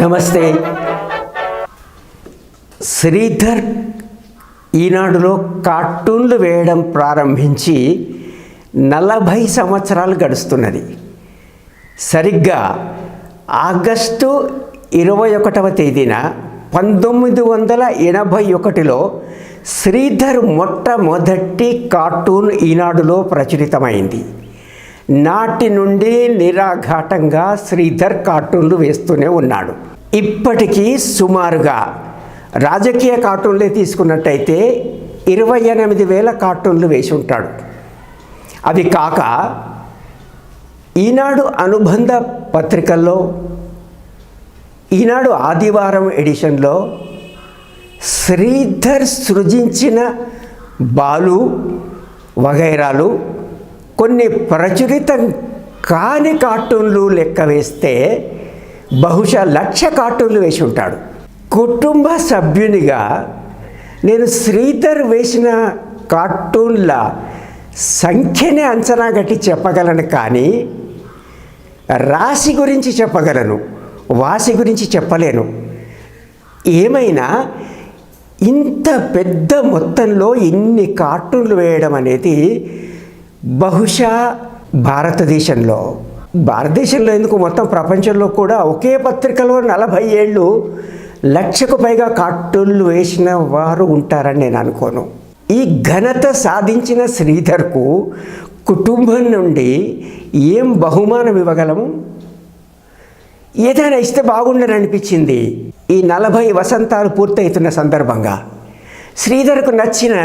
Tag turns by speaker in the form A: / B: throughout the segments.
A: నమస్తే. శ్రీధర్ ఈనాడులో కార్టూన్లు వేయడం ప్రారంభించి 40 సంవత్సరాలు గడుస్తున్నది. సరిగ్గా ఆగస్టు 21వ తేదీన 1981లో శ్రీధర్ మొట్టమొదటి కార్టూన్ ఈనాడులో ప్రచురితమైంది. నాటి నుండి నిరాఘాటంగా శ్రీధర్ కార్టూన్లు వేస్తూనే ఉన్నాడు. ఇప్పటికీ సుమారుగా రాజకీయ కార్టూన్లే తీసుకున్నట్టయితే 28,000 కార్టూన్లు వేసి ఉంటాడు. అవి కాక ఈనాడు అనుబంధ పత్రికల్లో, ఈనాడు ఆదివారం ఎడిషన్లో శ్రీధర్ సృజించిన బాలు వగైరాలు కొన్ని ప్రచురితం కాని కార్టూన్లు లెక్క వేస్తే బహుశా 1,00,000 కార్టూన్లు వేసి ఉంటాడు. కుటుంబ సభ్యునిగా నేను శ్రీధర్ వేసిన కార్టూన్ల సంఖ్యని అంచనా గట్టి చెప్పగలను, కానీ రాశి గురించి చెప్పగలను, వాసి గురించి చెప్పలేను. ఏమైనా ఇంత పెద్ద మొత్తంలో ఇన్ని కార్టూన్లు వేయడం అనేది బహుశా భారతదేశంలో ఎందుకు మొత్తం ప్రపంచంలో కూడా ఒకే పత్రికలో 40 ఏళ్ళు 1,00,000కు పైగా కార్టూన్లు వేసిన వారు ఉంటారని నేను అనుకోను. ఈ ఘనత సాధించిన శ్రీధర్కు కుటుంబం నుండి ఏం బహుమానం ఇవ్వగలము? ఏదైనా ఇస్తే బాగుండని అనిపించింది. ఈ 40 వసంతాలు పూర్తవుతున్న సందర్భంగా శ్రీధర్కు నచ్చిన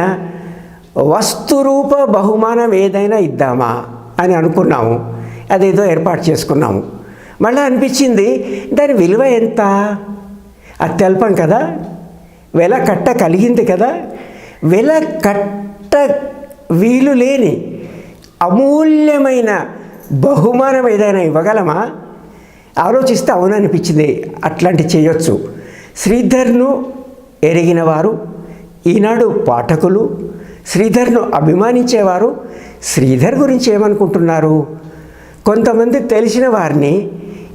A: వస్తురూప బహుమానం ఏదైనా ఇద్దామా అని అనుకున్నాము. అదేదో ఏర్పాటు చేసుకున్నాము. మళ్ళీ అనిపించింది, దాని విలువ ఎంత అది తెలపం కదా, వెల కట్ట కలిగింది కదా, వెల కట్ట వీలు లేని అమూల్యమైన బహుమానం ఏదైనా ఇవ్వగలమా? ఆలోచిస్తే అవుననిపించింది. అట్లాంటి చేయొచ్చు. శ్రీధర్ను ఎరిగిన వారు, ఈనాడు పాఠకులు, శ్రీధర్ను అభిమానించేవారు శ్రీధర్ గురించి ఏమనుకుంటున్నారు? కొంతమంది తెలిసిన వారిని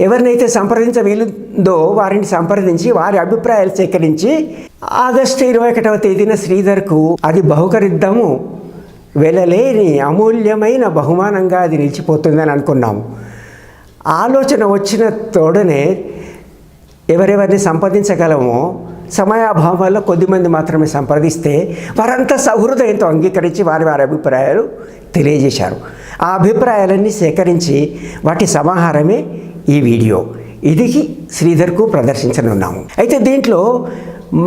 A: ఎవరినైతే సంప్రదించ వీలుందో వారిని సంప్రదించి వారి అభిప్రాయాలు సేకరించి ఆగస్టు 21వ తేదీన శ్రీధర్కు అది బహుకరిద్దాము, వెలలేని అమూల్యమైన బహుమానంగా అది నిలిచిపోతుందని అనుకున్నాము. ఆలోచన వచ్చిన తోడనే ఎవరెవరిని సంప్రదించగలమో సమయాభావాల్లో కొద్దిమంది మాత్రమే సంప్రదిస్తే వారంతా సహృదయంతో అంగీకరించి వారి అభిప్రాయాలు తెలియజేశారు. ఆ అభిప్రాయాలన్నీ సేకరించి వాటి సమాహారమే ఈ వీడియో. ఇది శ్రీధర్కు ప్రదర్శించనున్నాము. అయితే దీంట్లో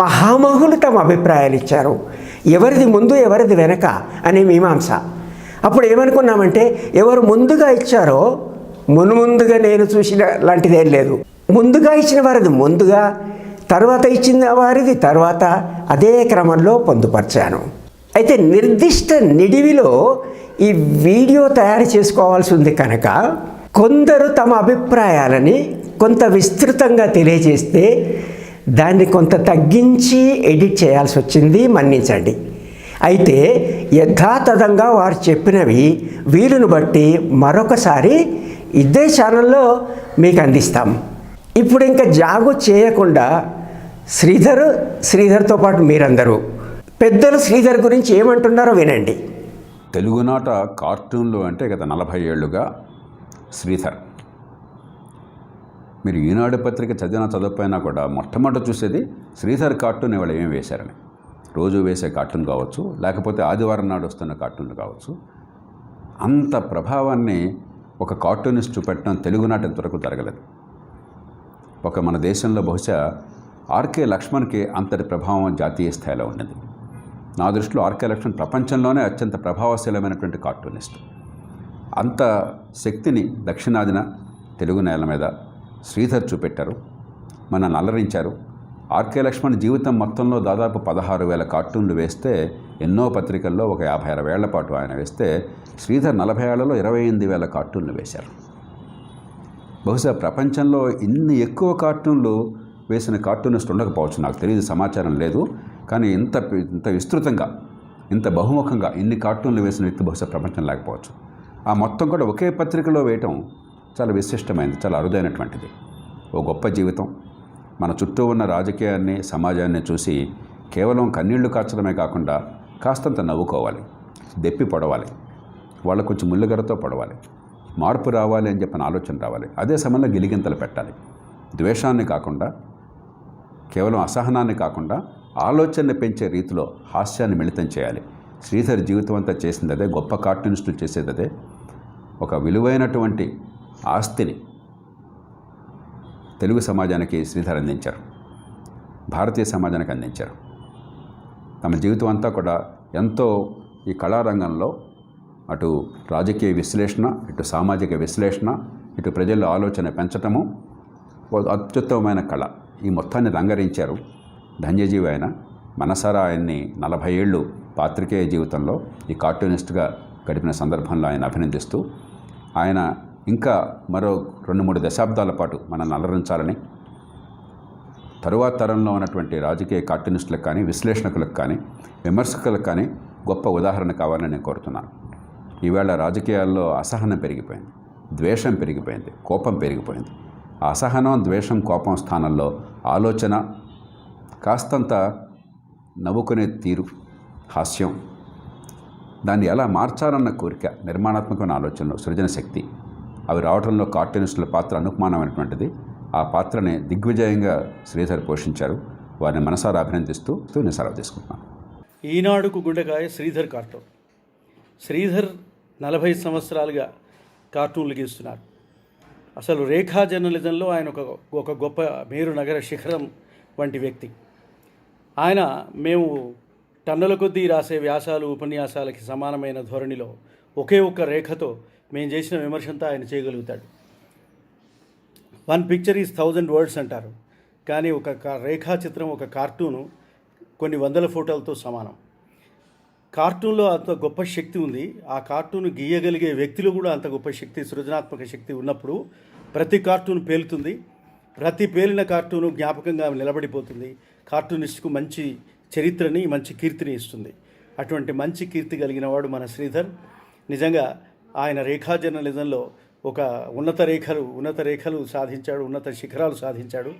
A: మహామహులు తమ అభిప్రాయాలు ఇచ్చారు. ఎవరిది ముందు ఎవరిది వెనక అనే మీమాంస. అప్పుడు ఏమనుకున్నామంటే, ఎవరు ముందుగా ఇచ్చారో ముందుగా నేను చూసిన లాంటిదేం లేదు. ముందుగా ఇచ్చిన వారిది ముందుగా, తర్వాత ఇచ్చిన వారిది తర్వాత, అదే క్రమంలో పొందుపరిచాను. అయితే నిర్దిష్ట నిడివిలో ఈ వీడియో తయారు చేసుకోవాల్సి ఉంది కనుక కొందరు తమ అభిప్రాయాలని కొంత విస్తృతంగా తెలియజేస్తే దాన్ని కొంత తగ్గించి ఎడిట్ చేయాల్సి వచ్చింది, మన్నించండి. అయితే యథాతథంగా వారు చెప్పినవి వీలును బట్టి మరొకసారి ఇదే ఛానల్లో మీకు అందిస్తాం. ఇప్పుడు ఇంకా జాగు చేయకుండా శ్రీధర్తో పాటు మీరందరూ పెద్దలు శ్రీధర్ గురించి ఏమంటున్నారో వినండి.
B: తెలుగునాట కార్టూన్లు అంటే గత 40 ఏళ్ళుగా శ్రీధర్. మీరు ఈనాడు పత్రిక చదవకపోయినా కూడా మొట్టమొదట చూసేది శ్రీధర్ కార్టూన్ ఇవాళ ఏం వేశారని. రోజు వేసే కార్టూన్ కావచ్చు, లేకపోతే ఆదివారం నాడు వస్తున్న కార్టూన్లు కావచ్చు. అంత ప్రభావాన్ని ఒక కార్టూనిస్ట్ చూపెట్టడం తెలుగునాట ఇంతవరకు జరగలేదు. మన దేశంలో బహుశా ఆర్కే లక్ష్మణ్కి అంతటి ప్రభావం జాతీయ స్థాయిలో ఉన్నది. నా దృష్టిలో ఆర్కే లక్ష్మణ్ ప్రపంచంలోనే అత్యంత ప్రభావశీలమైనటువంటి కార్టూనిస్ట్. అంత శక్తిని దక్షిణాదిన తెలుగు నేల మీద శ్రీధర్ చూపెట్టారు, మనల్ని అలరించారు. ఆర్కే లక్ష్మణ్ జీవితం మొత్తంలో దాదాపు 16,000 కార్టూన్లు వేస్తే, ఎన్నో పత్రికల్లో ఒక 50-60 ఏళ్ల పాటు ఆయన వేస్తే, శ్రీధర్ 40 ఏళ్లలో 28,000 కార్టూన్లు వేశారు. బహుశా ప్రపంచంలో ఇన్ని ఎక్కువ కార్టూన్లు వేసిన కార్టూనిస్ట్ ఉండకపోవచ్చు, నాకు తెలియదు, సమాచారం లేదు. కానీ ఇంత విస్తృతంగా, ఇంత బహుముఖంగా ఇన్ని కార్టూన్లు వేసిన వ్యక్తి బహుశా ప్రపంచం లేకపోవచ్చు. ఆ మొత్తం కూడా ఒకే పత్రికలో వేయటం చాలా విశిష్టమైనది, చాలా అరుదైనటువంటిది. ఓ గొప్ప జీవితం, మన చుట్టూ ఉన్న రాజకీయాన్ని సమాజాన్ని చూసి కేవలం కన్నీళ్లు కార్చడమే కాకుండా కాస్తంత నవ్వుకోవాలి, దెప్పి పొడవాలి, వాళ్ళకు కొంచెం ముళ్ళుగరతో పొడవాలి, మార్పు రావాలి అని చెప్పిన ఆలోచన రావాలి. అదే సమయంలో గిలిగింతలు పెట్టాలి. ద్వేషాన్ని కాకుండా, కేవలం అసహనాన్ని కాకుండా ఆలోచనని పెంచే రీతిలో హాస్యాన్ని మిళితం చేయాలి. శ్రీధర్ జీవితం అంతా చేసింది అదే, గొప్ప కార్టూనిస్టులు చేసేది అదే. ఒక విలువైనటువంటి ఆస్తిని తెలుగు సమాజానికి శ్రీధర్ అందించారు, భారతీయ సమాజానికి అందించారు. తమ జీవితం అంతా కూడా ఎంతో ఈ కళారంగంలో అటు రాజకీయ విశ్లేషణ, ఇటు సామాజిక విశ్లేషణ, ఇటు ప్రజల ఆలోచన పెంచటము అత్యుత్తమమైన కళ, ఈ మొత్తాన్ని రంగరించారు. ధన్యజీవి ఆయన. మనసారా ఆయన్ని 40 ఏళ్ళు పాత్రికేయ జీవితంలో ఈ కార్టూనిస్ట్గా గడిపిన సందర్భంలో ఆయన అభినందిస్తూ, ఆయన ఇంకా మరో 2-3 దశాబ్దాల పాటు మనల్ని అలరించాలని, తరువాత తరంలో ఉన్నటువంటి రాజకీయ కార్టూనిస్టులకు కానీ, విశ్లేషకులకు కానీ, విమర్శకులకు కానీ గొప్ప ఉదాహరణ కావాలని నేను కోరుతున్నాను. ఈవేళ రాజకీయాల్లో అసహనం పెరిగిపోయింది, ద్వేషం పెరిగిపోయింది, కోపం పెరిగిపోయింది. ఆ అసహనం, ద్వేషం, కోపం స్థానంలో ఆలోచన, కాస్తంత నవ్వుకునే తీరు, హాస్యం, దాన్ని ఎలా మార్చాలన్న కోరిక, నిర్మాణాత్మకమైన ఆలోచనలు, సృజన శక్తి, అవి రావడంలో కార్టూనిస్టుల పాత్ర అనుపమానమైనటువంటిది. ఆ పాత్రని దిగ్విజయంగా శ్రీధర్ పోషించారు. వారిని మనసారా అభినందిస్తూ నేను సెలవు తీసుకుంటున్నాను.
C: ఈనాడుకు గుండెకాయ శ్రీధర్ కార్టూన్. శ్రీధర్ 40 సంవత్సరాలుగా కార్టూన్లు గీస్తున్నారు. అసలు రేఖా జర్నలిజంలో ఆయన ఒక గొప్ప మేరు నగర శిఖరం వంటి వ్యక్తి. ఆయన మేము టన్నుల కొద్దీ రాసే వ్యాసాలు, ఉపన్యాసాలకి సమానమైన ధోరణిలో ఒకే ఒక్క రేఖతో మేము చేసిన విమర్శంతా ఆయన చేయగలుగుతాడు. 1 picture is 1000 words అంటారు. కానీ ఒక రేఖాచిత్రం, ఒక కార్టూను కొన్ని వందల ఫోటోలతో సమానం. కార్టూన్లో అంత గొప్ప శక్తి ఉంది. ఆ కార్టూన్ గీయగలిగే వ్యక్తిలో కూడా అంత గొప్ప శక్తి, సృజనాత్మక శక్తి ఉన్నప్పుడు ప్రతి కార్టూన్ పేలుతుంది. ప్రతి పేలిన కార్టూను జ్ఞాపకంగా నిలబడిపోతుంది. కార్టూనిస్ట్కు మంచి చరిత్రని, మంచి కీర్తిని ఇస్తుంది. అటువంటి మంచి కీర్తి కలిగిన వాడు మన శ్రీధర్. నిజంగా ఆయన రేఖా జర్నలిజంలో ఒక ఉన్నత రేఖలు సాధించాడు, ఉన్నత శిఖరాలు సాధించాడు.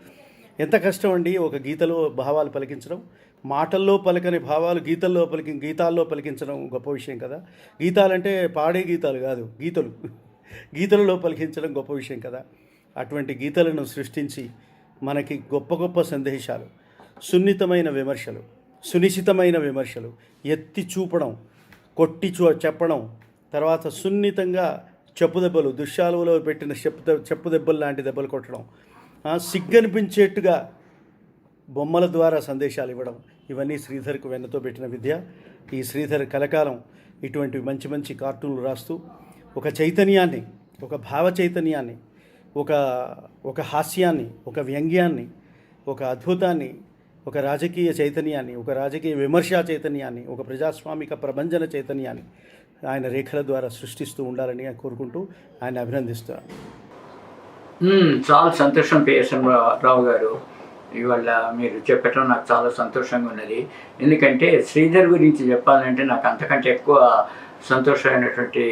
C: ఎంత కష్టం అండి ఒక గీతలో భావాలు పలికించడం. మాటల్లో పలకని భావాలు గీతాల్లో పలికించడం గొప్ప విషయం కదా. గీతాలంటే పాడే గీతాలు కాదు, గీతలలో పలికించడం గొప్ప విషయం కదా. అటువంటి గీతలను సృష్టించి మనకి గొప్ప గొప్ప సందేశాలు, సున్నితమైన విమర్శలు, సునిశితమైన విమర్శలు, ఎత్తి చూపడం, కొట్టి చెప్పడం, తర్వాత సున్నితంగా చెప్పుదెబ్బలు, దుశ్శాలువలో పెట్టిన చెప్పుదెబ్బలు లాంటి దెబ్బలు కొట్టడం, సిగ్గనిపించేట్టుగా బొమ్మల ద్వారా సందేశాలు ఇవ్వడం, ఇవన్నీ శ్రీధర్కు వెన్నతో పెట్టిన విద్య. ఈ శ్రీధర్ కలకాలం ఇటువంటి మంచి మంచి కార్టూన్లు రాస్తూ ఒక చైతన్యాన్ని, ఒక భావ చైతన్యాన్ని, ఒక హాస్యాన్ని, ఒక వ్యంగ్యాన్ని, ఒక అద్భుతాన్ని, ఒక రాజకీయ చైతన్యాన్ని, ఒక రాజకీయ విమర్శా చైతన్యాన్ని, ఒక ప్రజాస్వామిక ప్రభంజన చైతన్యాన్ని ఆయన రేఖల ద్వారా సృష్టిస్తూ ఉండాలని కోరుకుంటూ ఆయన అభినందిస్తున్నాను.
D: చాలా సంతోషం పిఎస్ఎన్ రావు గారు, ఇవాళ మీరు చెప్పటం నాకు చాలా సంతోషంగా ఉన్నది. ఎందుకంటే శ్రీధర్ గురించి చెప్పాలంటే నాకు అంతకంటే ఎక్కువ సంతోషమైనటువంటి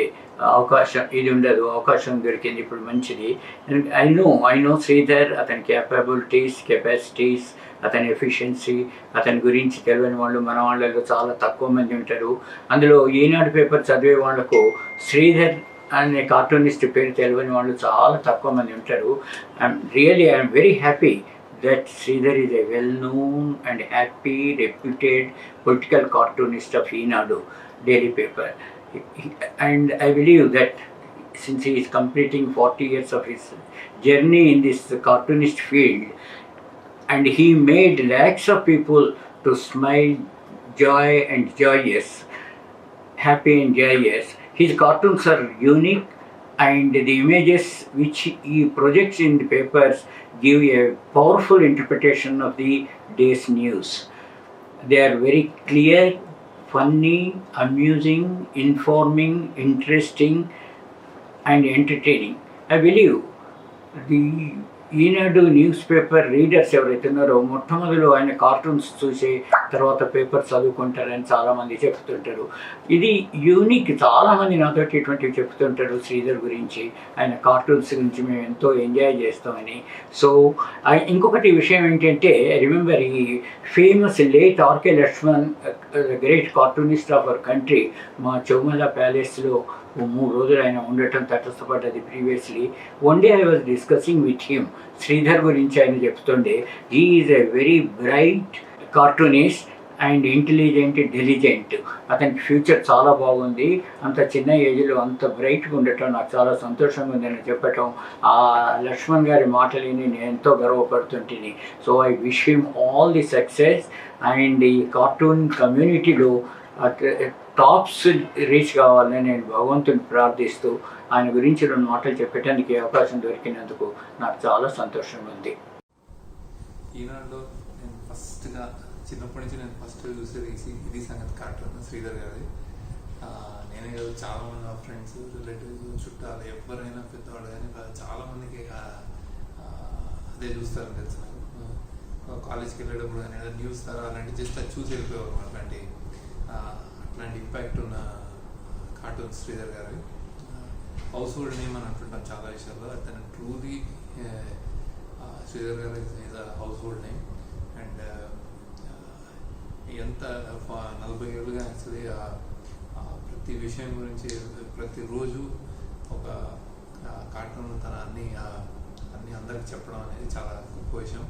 D: అవకాశం ఇది ఉండదు. అవకాశం దొరికింది ఇప్పుడు, మంచిది. ఐ నో శ్రీధర్, అతని కెపాసిటీస్, అతని ఎఫిషియన్సీ, అతని గురించి తెలియని వాళ్ళు మన వాళ్ళలో చాలా తక్కువ మంది ఉంటారు. అందులో ఈనాడు పేపర్ చదివే వాళ్లకు శ్రీధర్ అనే కార్టూనిస్ట్ పేరు తెలియని వాళ్ళు చాలా తక్కువ మంది ఉంటారు. I'm very happy that Sridhar is a well-known and happy, reputed political cartoonist of Eenadu daily paper. And I believe that since he is completing 40 years of his journey in this cartoonist field, and he made lakhs of people to smile, joy and joyous, happy and joyous. His cartoons are unique, and the images which he projects in the papers give a powerful interpretation of the day's news. They are very clear, funny, amusing, informing, interesting and entertaining. I believe Eenadu news paper readers ఎవరైతే ఉన్నారో మొట్టమొదలు ఆయన cartoons చూసి తర్వాత paper చదువుకుంటారని చాలామంది చెప్తుంటారు. ఇది unique. చాలామంది నాతోటి ఇటువంటివి చెప్తుంటారు శ్రీధర్ గురించి, ఆయన కార్టూన్స్ గురించి మేము ఎంతో ఎంజాయ్ చేస్తామని. సో ఇంకొకటి విషయం ఏంటంటే, రిమెంబర్ ఈ famous late R K Laxman, great cartoonist of our country, మా చౌమల ప్యాలెస్లో 3 రోజులు ఆయన ఉండటం తటస్థపడ్డది previously. One day I was discussing with him. Sridhar గురించి ఆయన చెప్తుండే, he is a very bright cartoonist and intelligent, diligent. అతనికి ఫ్యూచర్ చాలా బాగుంది. అంత చిన్న ఏజ్లో అంత బ్రైట్గా ఉండటం నాకు చాలా సంతోషంగా ఉందని చెప్పటం, ఆ లక్ష్మణ్ గారి మాటలని నేను ఎంతో గర్వపడుతుంటిని. So I wish him all the success. And ఈ కార్టూన్ కమ్యూనిటీలో టాప్స్ రీచ్ కావాలని నేను భగవంతుని ప్రార్థిస్తూ ఆయన గురించి 2 మాటలు చెప్పడానికి అవకాశం దొరికినందుకు నాకు చాలా సంతోషంగా ఉంది.
E: ఈనాడులో నేను ఫస్ట్గా చిన్నప్పటి నుంచి నేను ఫస్ట్ చూసేది ఇది సంగతి కార్టూన్ శ్రీధర్ గారి. నేనే కాదు, చాలామంది నా ఫ్రెండ్స్, రిలేటివ్స్, చుట్టాలు ఎవరైనా పెద్దవాళ్ళు కానీ చాలామందికి అదే చూస్తారని తెలుసు నాకు. కాలేజ్కి వెళ్ళేటప్పుడు కానీ ఏదైనా న్యూస్ అలాంటి జస్ట్ అది చూసి వెళ్ళిపోయేవారు. అట్లాంటి ఇంపాక్ట్ ఉన్న కార్టూన్ శ్రీధర్ గారి. హౌస్ హోల్డ్ నేమ్ అని అంటుంటాం చాలా విషయాల్లో. అతను ట్రూలీ శ్రీధర్ గారు is a house hold name. And ఎంత 40 ఏళ్ళుగా యాక్చువల్లీ ప్రతి విషయం గురించి ప్రతిరోజు ఒక కార్టూన్ తన అన్ని అందరికి చెప్పడం అనేది చాలా గొప్ప విషయం.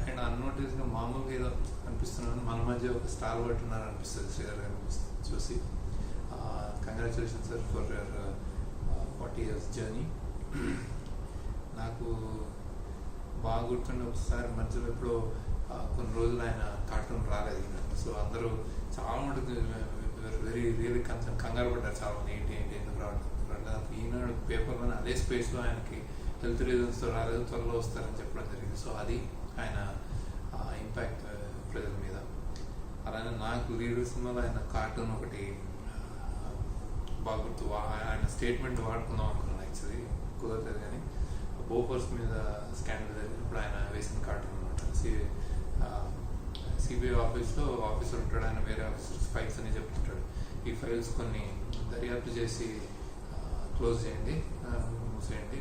E: అండ్ అన్నోటీస్గా మామూలుగా ఏదో అనిపిస్తున్నాను, మన మధ్య ఒక స్టార్ వర్ట్ ఉన్నారు అనిపిస్తుంది శ్రీధర్ గారు చూసి. Congratulation sir for your 40 years journey. నాకు బాగా గుర్తుండే ఒకసారి మధ్యలో ఎప్పుడో కొన్ని రోజులు ఆయన కార్టూన్ రాలేదు. సో అందరూ చాలా మటుకు వెరీ రియల్లీ కంగారు పడ్డారు చాలామంది, ఏంటి ఎందుకు రావట్లేదు. ఈనాడు పేపర్లోనే అదే స్పేస్లో ఆయనకి హెల్త్ రీజన్స్తో రాలేదు, త్వరలో వస్తారని చెప్పడం జరిగింది. సో అది ఆయన ఇంపాక్ట్ ప్రజల మీద. అలానే నాకు లీడర్ సినిమాలో ఆయన కార్టూన్ ఒకటి బాగా గుర్తు. ఆయన స్టేట్మెంట్ వాడుకుందాం అనుకున్నాను, యాక్చువల్లీ కుదరలేదు. కానీ బోఫర్స్ మీద స్కాండల్ జరిగినప్పుడు ఆయన వేసిన కార్టూన్ అనమాట. సిబిఐ ఆఫీస్లో ఆఫీసర్ ఉంటాడు, ఆయన వేరే ఆఫీసర్స్ ఫైల్స్ అని చెప్తుంటాడు. ఈ ఫైల్స్ కొన్ని దర్యాప్తు చేసి క్లోజ్ చేయండి, మూసేయండి,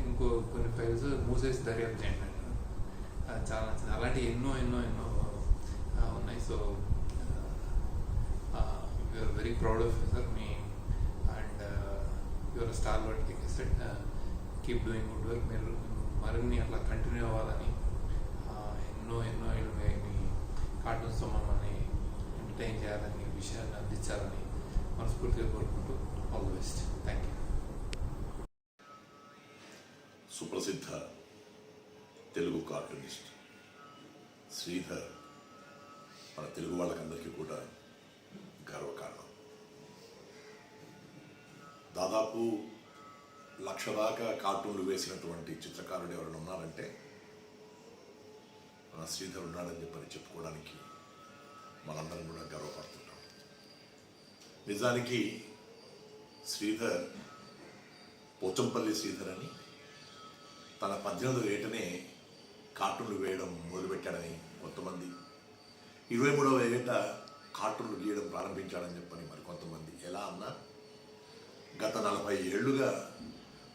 E: కొన్ని ఫైల్స్ మూసేసి దర్యాప్తు చేయండి అంటారు. చాలా నచ్చింది. అలాంటి ఎన్నో ఉన్నాయి. So you're very proud of sir మీ. And your star word set, keep doing good work. మీరు మరిన్ని అట్లా కంటిన్యూ అవ్వాలని, ఎన్నో ఏళ్ళు మీ కార్టూన్స్తో మమ్మల్ని ఎంటర్టైన్ చేయాలని, విషయాన్ని అందించాలని మనస్ఫూర్తిగా కోరుకుంటూ all the best. Thank you.
F: సుప్రసిద్ధ తెలుగు కార్టూనిస్ట్ శ్రీధర్ మన తెలుగు వాళ్ళకందరికీ కూడా గర్వకారణం. దాదాపు 1,00,000 దాకా కార్టూన్లు వేసినటువంటి చిత్రకారుడు ఎవరైనా ఉన్నారంటే మన శ్రీధర్ ఉన్నాడని చెప్పుకోవడానికి మనందరం కూడా గర్వపడుతుంటాం. నిజానికి శ్రీధర్ పోచంపల్లి శ్రీధర్ అని తన 18వ ఏటనే కార్టూన్లు వేయడం మొదలుపెట్టాడని కొంతమంది, 23వ ఏట కార్టూన్లు గీయడం ప్రారంభించాడని చెప్పని మరి కొంతమంది. ఎలా అన్నా గత 40 ఏళ్లుగా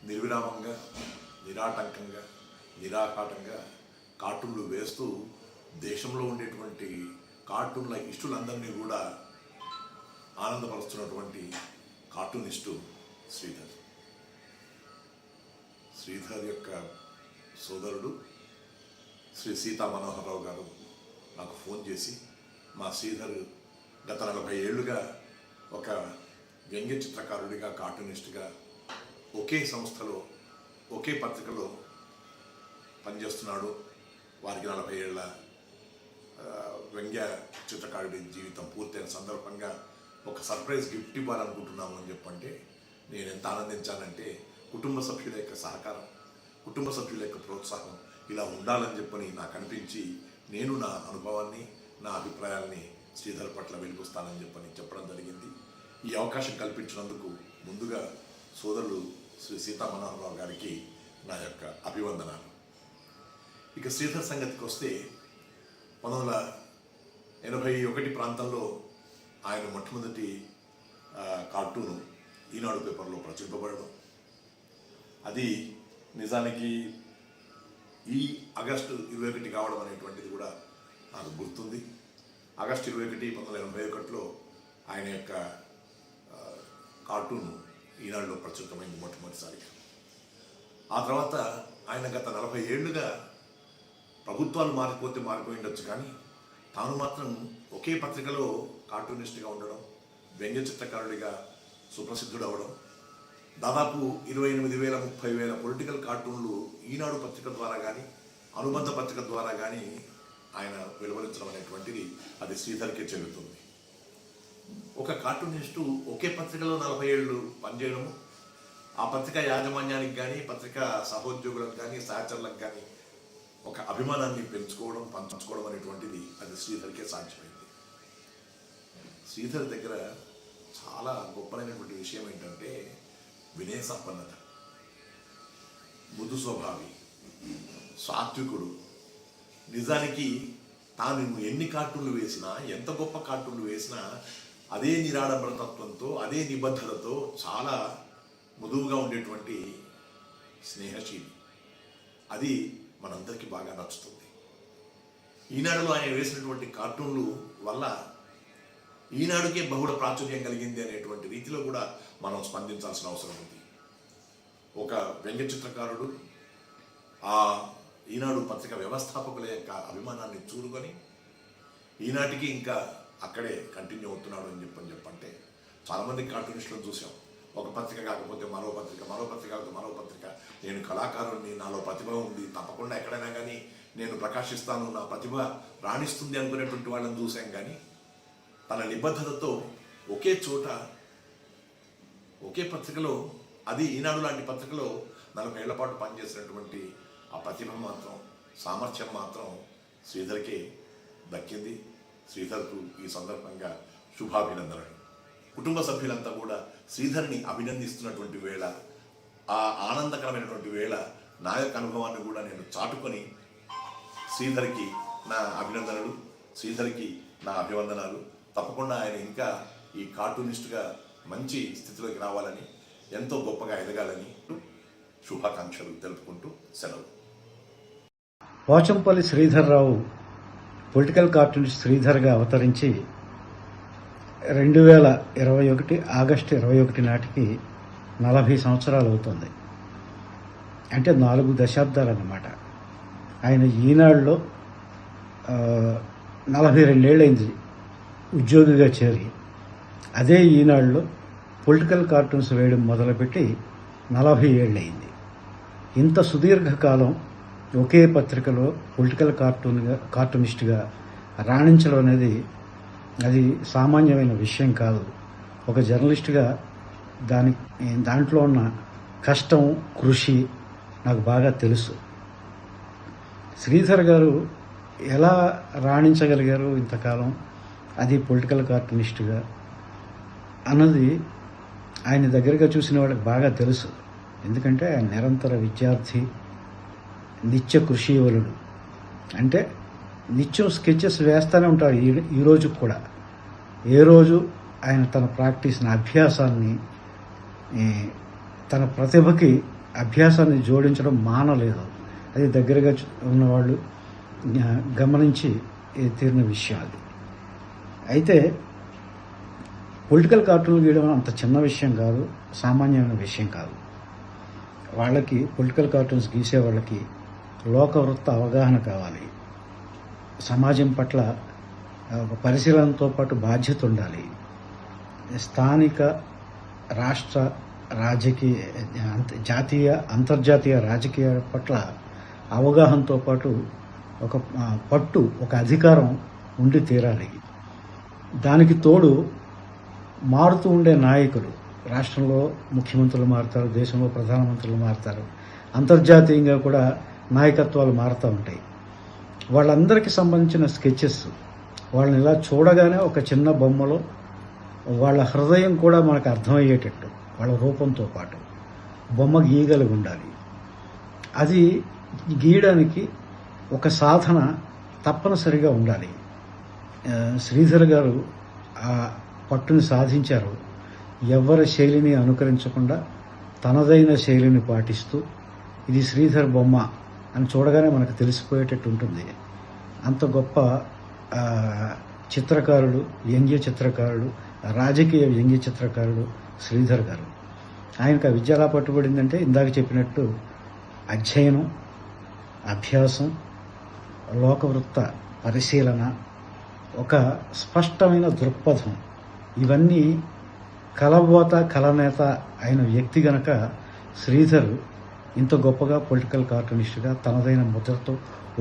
F: నిర్విరామంగా, నిరాటంకంగా, నిరాఘాటంగా కార్టూన్లు వేస్తూ దేశంలో ఉండేటువంటి కార్టూన్ల ఇష్టులందరినీ కూడా ఆనందపరుస్తున్నటువంటి కార్టూనిస్టు శ్రీధర్. శ్రీధర్ యొక్క సోదరుడు శ్రీ సీతా మనోహరరావు గారు నాకు ఫోన్ చేసి, మా శ్రీధర్ గత 40 ఏళ్లుగా ఒక వ్యంగ్య చిత్రకారుడిగా, కార్టూనిస్ట్గా ఒకే సంస్థలో, ఒకే పత్రికలో పనిచేస్తున్నాడు. వారికి 40 ఏళ్ల వ్యంగ్య చిత్రకారుడి జీవితం పూర్తయిన సందర్భంగా ఒక సర్ప్రైజ్ గిఫ్ట్ ఇవ్వాలనుకుంటున్నాము అని చెప్పంటే నేను ఎంత ఆనందించానంటే, కుటుంబ సభ్యుల యొక్క సహకారం, కుటుంబ సభ్యుల యొక్క ప్రోత్సాహం ఇలా ఉండాలని చెప్పని నాకు అనిపించి, నేను నా అనుభవాన్ని, నా అభిప్రాయాల్ని శ్రీధర్ పట్ల వెలిగిస్తానని చెప్పడం జరిగింది. ఈ అవకాశం కల్పించినందుకు ముందుగా సోదరుడు శ్రీ సీతా మనోహరరావు గారికి నా యొక్క అభివందనాలు. ఇక శ్రీధర్ సంగతికి వస్తే 1981 ప్రాంతంలో ఆయన మొట్టమొదటి కార్టూను ఈనాడు పేపర్లో ప్రచురింపబడడం, అది నిజానికి ఈ ఆగస్టు 21 కావడం అనేటువంటిది కూడా నాకు గుర్తుంది. ఆగస్టు 21, 1981లో ఆయన యొక్క కార్టూన్ ఈనాడులో ప్రచురితమైంది మొట్టమొదటిసారిగా. ఆ తర్వాత ఆయన గత 40 ఏళ్లుగా ప్రభుత్వాలు మారిపోయి ఉండొచ్చు, కానీ తాను మాత్రం ఒకే పత్రికలో కార్టూనిస్ట్గా ఉండడం, వ్యంగ్య చిత్రకారుడిగా సుప్రసిద్ధుడు అవడం, దాదాపు 28,000 30,000 పొలిటికల్ కార్టూన్లు ఈనాడు పత్రిక ద్వారా కానీ అనుబంధ పత్రిక ద్వారా కానీ ఆయన వెలువరించడం అనేటువంటిది అది శ్రీధర్కే చెల్లుతుంది. ఒక కార్టూనిస్టు ఒకే పత్రికలో 40 ఏళ్ళు పనిచేయడము, ఆ పత్రిక యాజమాన్యానికి కానీ పత్రిక సహోద్యోగులకు కానీ సహచరులకు కానీ ఒక అభిమానాన్ని పంచుకోవడం అనేటువంటిది అది శ్రీధర్కే సాధ్యమైంది. శ్రీధర్ దగ్గర చాలా గొప్పనైనటువంటి విషయం ఏంటంటే వినయ సంపన్నత, మృదు స్వభావి, సాత్వికుడు. నిజానికి తాను ఎన్ని కార్టూన్లు వేసినా, ఎంత గొప్ప కార్టూన్లు వేసినా అదే నిరాడంబరతత్వంతో, అదే నిబద్ధతతో చాలా మృదువుగా ఉండేటువంటి స్నేహశీలి. అది మనందరికీ బాగా నచ్చుతుంది. ఈనాడులో ఆయన వేసినటువంటి కార్టూన్లు వల్ల ఈనాడుకే బహుళ ప్రాచుర్యం కలిగింది అనేటువంటి రీతిలో కూడా మనం స్పందించాల్సిన అవసరం ఉంది. ఒక వ్యంగ్య చిత్రకారుడు ఆ ఈనాడు పత్రిక వ్యవస్థాపకుల యొక్క అభిమానాన్ని చూరుకొని ఈనాటికి ఇంకా అక్కడే కంటిన్యూ అవుతున్నాడు అని చెప్పంటే చాలామంది కార్టూనిస్టులను చూసాం. ఒక పత్రిక కాకపోతే మరో పత్రిక, మరో పత్రిక కాకపోతే మరో పత్రిక. నేను కళాకారుడిని, నాలో ప్రతిభ ఉంది, తప్పకుండా ఎక్కడైనా కానీ నేను ప్రకాశిస్తాను, నా ప్రతిభ రాణిస్తుంది అనుకునేటువంటి వాళ్ళని చూసాం. కానీ తన నిబద్ధతతో ఒకే చోట ఒకే పత్రికలో, అది ఈనాడు లాంటి పత్రికలో 40 ఏళ్ల పాటు పనిచేసినటువంటి ఆ ప్రతిభ మాత్రం, సామర్థ్యం మాత్రం శ్రీధర్కే దక్కింది. శ్రీధర్కు ఈ సందర్భంగా శుభాభినందనలు. కుటుంబ సభ్యులంతా కూడా శ్రీధర్ని అభినందిస్తున్నటువంటి వేళ, ఆ ఆనందకరమైనటువంటి వేళ నా యొక్క అనుభవాన్ని కూడా నేను చాటుకొని శ్రీధర్కి నా అభినందనలు, శ్రీధర్కి నా అభివందనాలు. తప్పకుండా ఆయన ఇంకా ఈ కార్టూనిస్ట్గా మంచి స్థితిలోకి రావాలని, ఎంతో గొప్పగా ఎదగాలని శుభాకాంక్షలు తెలుపుకుంటూ సెలవు.
G: పోచంపల్లి శ్రీధర్రావు పొలిటికల్ కార్టూనిస్ట్ శ్రీధర్గా అవతరించి 2021 ఆగస్టు 21 నాటికి 40 సంవత్సరాలు అవుతుంది. అంటే 4 దశాబ్దాలు అన్నమాట. ఆయన ఈనాడులో 42 ఏళ్ళైంది ఉద్యోగిగా చేరి, అదే ఈనాడులో పొలిటికల్ కార్టూన్స్ వేయడం మొదలుపెట్టి 40 ఏళ్ళయింది. ఇంత సుదీర్ఘకాలం ఒకే పత్రికలో పొలిటికల్ కార్టూనిస్ట్గా రాణించడం అనేది అది సామాన్యమైన విషయం కాదు. ఒక జర్నలిస్ట్గా దాంట్లో ఉన్న కష్టం, కృషి నాకు బాగా తెలుసు. శ్రీధర్ గారు ఎలా రాణించగలిగారు ఇంతకాలం, అది పొలిటికల్ కార్టూనిస్ట్గా అన్నది ఆయన దగ్గరగా చూసిన వాళ్ళకి బాగా తెలుసు. ఎందుకంటే ఆయన నిరంతర విద్యార్థి, నిత్య కృషివలుడు. అంటే నిత్యం స్కెచెస్ వేస్తూనే ఉంటాడు. ఈ రోజు కూడా ఏ రోజు ఆయన తన ప్రాక్టీస్ని, అభ్యాసాన్ని, తన ప్రతిభకి అభ్యాసాన్ని జోడించడం మానలేదు. అది దగ్గరగా ఉన్నవాళ్ళు గమనించి తీరిన విషయం అది. అయితే పొలిటికల్ కార్టూన్లు గీయడం అంత చిన్న విషయం కాదు, సామాన్యమైన విషయం కాదు. వాళ్ళకి పొలిటికల్ కార్టూన్స్ గీసే వాళ్ళకి లోకవృత్త అవగాహన కావాలి. సమాజం పట్ల ఒక పరిశీలనతో పాటు బాధ్యత ఉండాలి. స్థానిక, రాష్ట్ర, రాజకీయ, జాతీయ, అంతర్జాతీయ రాజకీయాల పట్ల అవగాహనతో పాటు ఒక పట్టు, ఒక అధికారం ఉండి తీరాలి. దానికి తోడు మారుతూ ఉండే నాయకులు, రాష్ట్రంలో ముఖ్యమంత్రులు మారుతారు, దేశంలో ప్రధానమంత్రులు మారుతారు, అంతర్జాతీయంగా కూడా నాయకత్వాలు మారుతూ ఉంటాయి. వాళ్ళందరికీ సంబంధించిన స్కెచెస్, వాళ్ళని ఇలా చూడగానే ఒక చిన్న బొమ్మలో వాళ్ళ హృదయం కూడా మనకు అర్థమయ్యేటట్టు, వాళ్ళ రూపంతో పాటు బొమ్మ గీయగలిగి ఉండాలి. అది గీయడానికి ఒక సాధన తప్పనిసరిగా ఉండాలి. శ్రీధర్ గారు ఆ పట్టుని సాధించారు. ఎవరి శైలిని అనుకరించకుండా తనదైన శైలిని పాటిస్తూ ఇది శ్రీధర్ బొమ్మ అని చూడగానే మనకు తెలిసిపోయేటట్టు ఉంటుంది. అంత గొప్ప చిత్రకారుడు, వ్యంగ్య చిత్రకారుడు, రాజకీయ వ్యంగ్య చిత్రకారుడు శ్రీధర్ గారు. ఆయనకు ఆ విద్య ఎలా పట్టుబడిందంటే ఇందాక చెప్పినట్టు అధ్యయనం, అభ్యాసం, లోకవృత్త పరిశీలన, ఒక స్పష్టమైన దృక్పథం, ఇవన్నీ కలబోత కలనేత అయిన వ్యక్తి గనక శ్రీధర్ ఇంత గొప్పగా పొలిటికల్ కార్టూనిస్ట్గా తనదైన ముద్రతో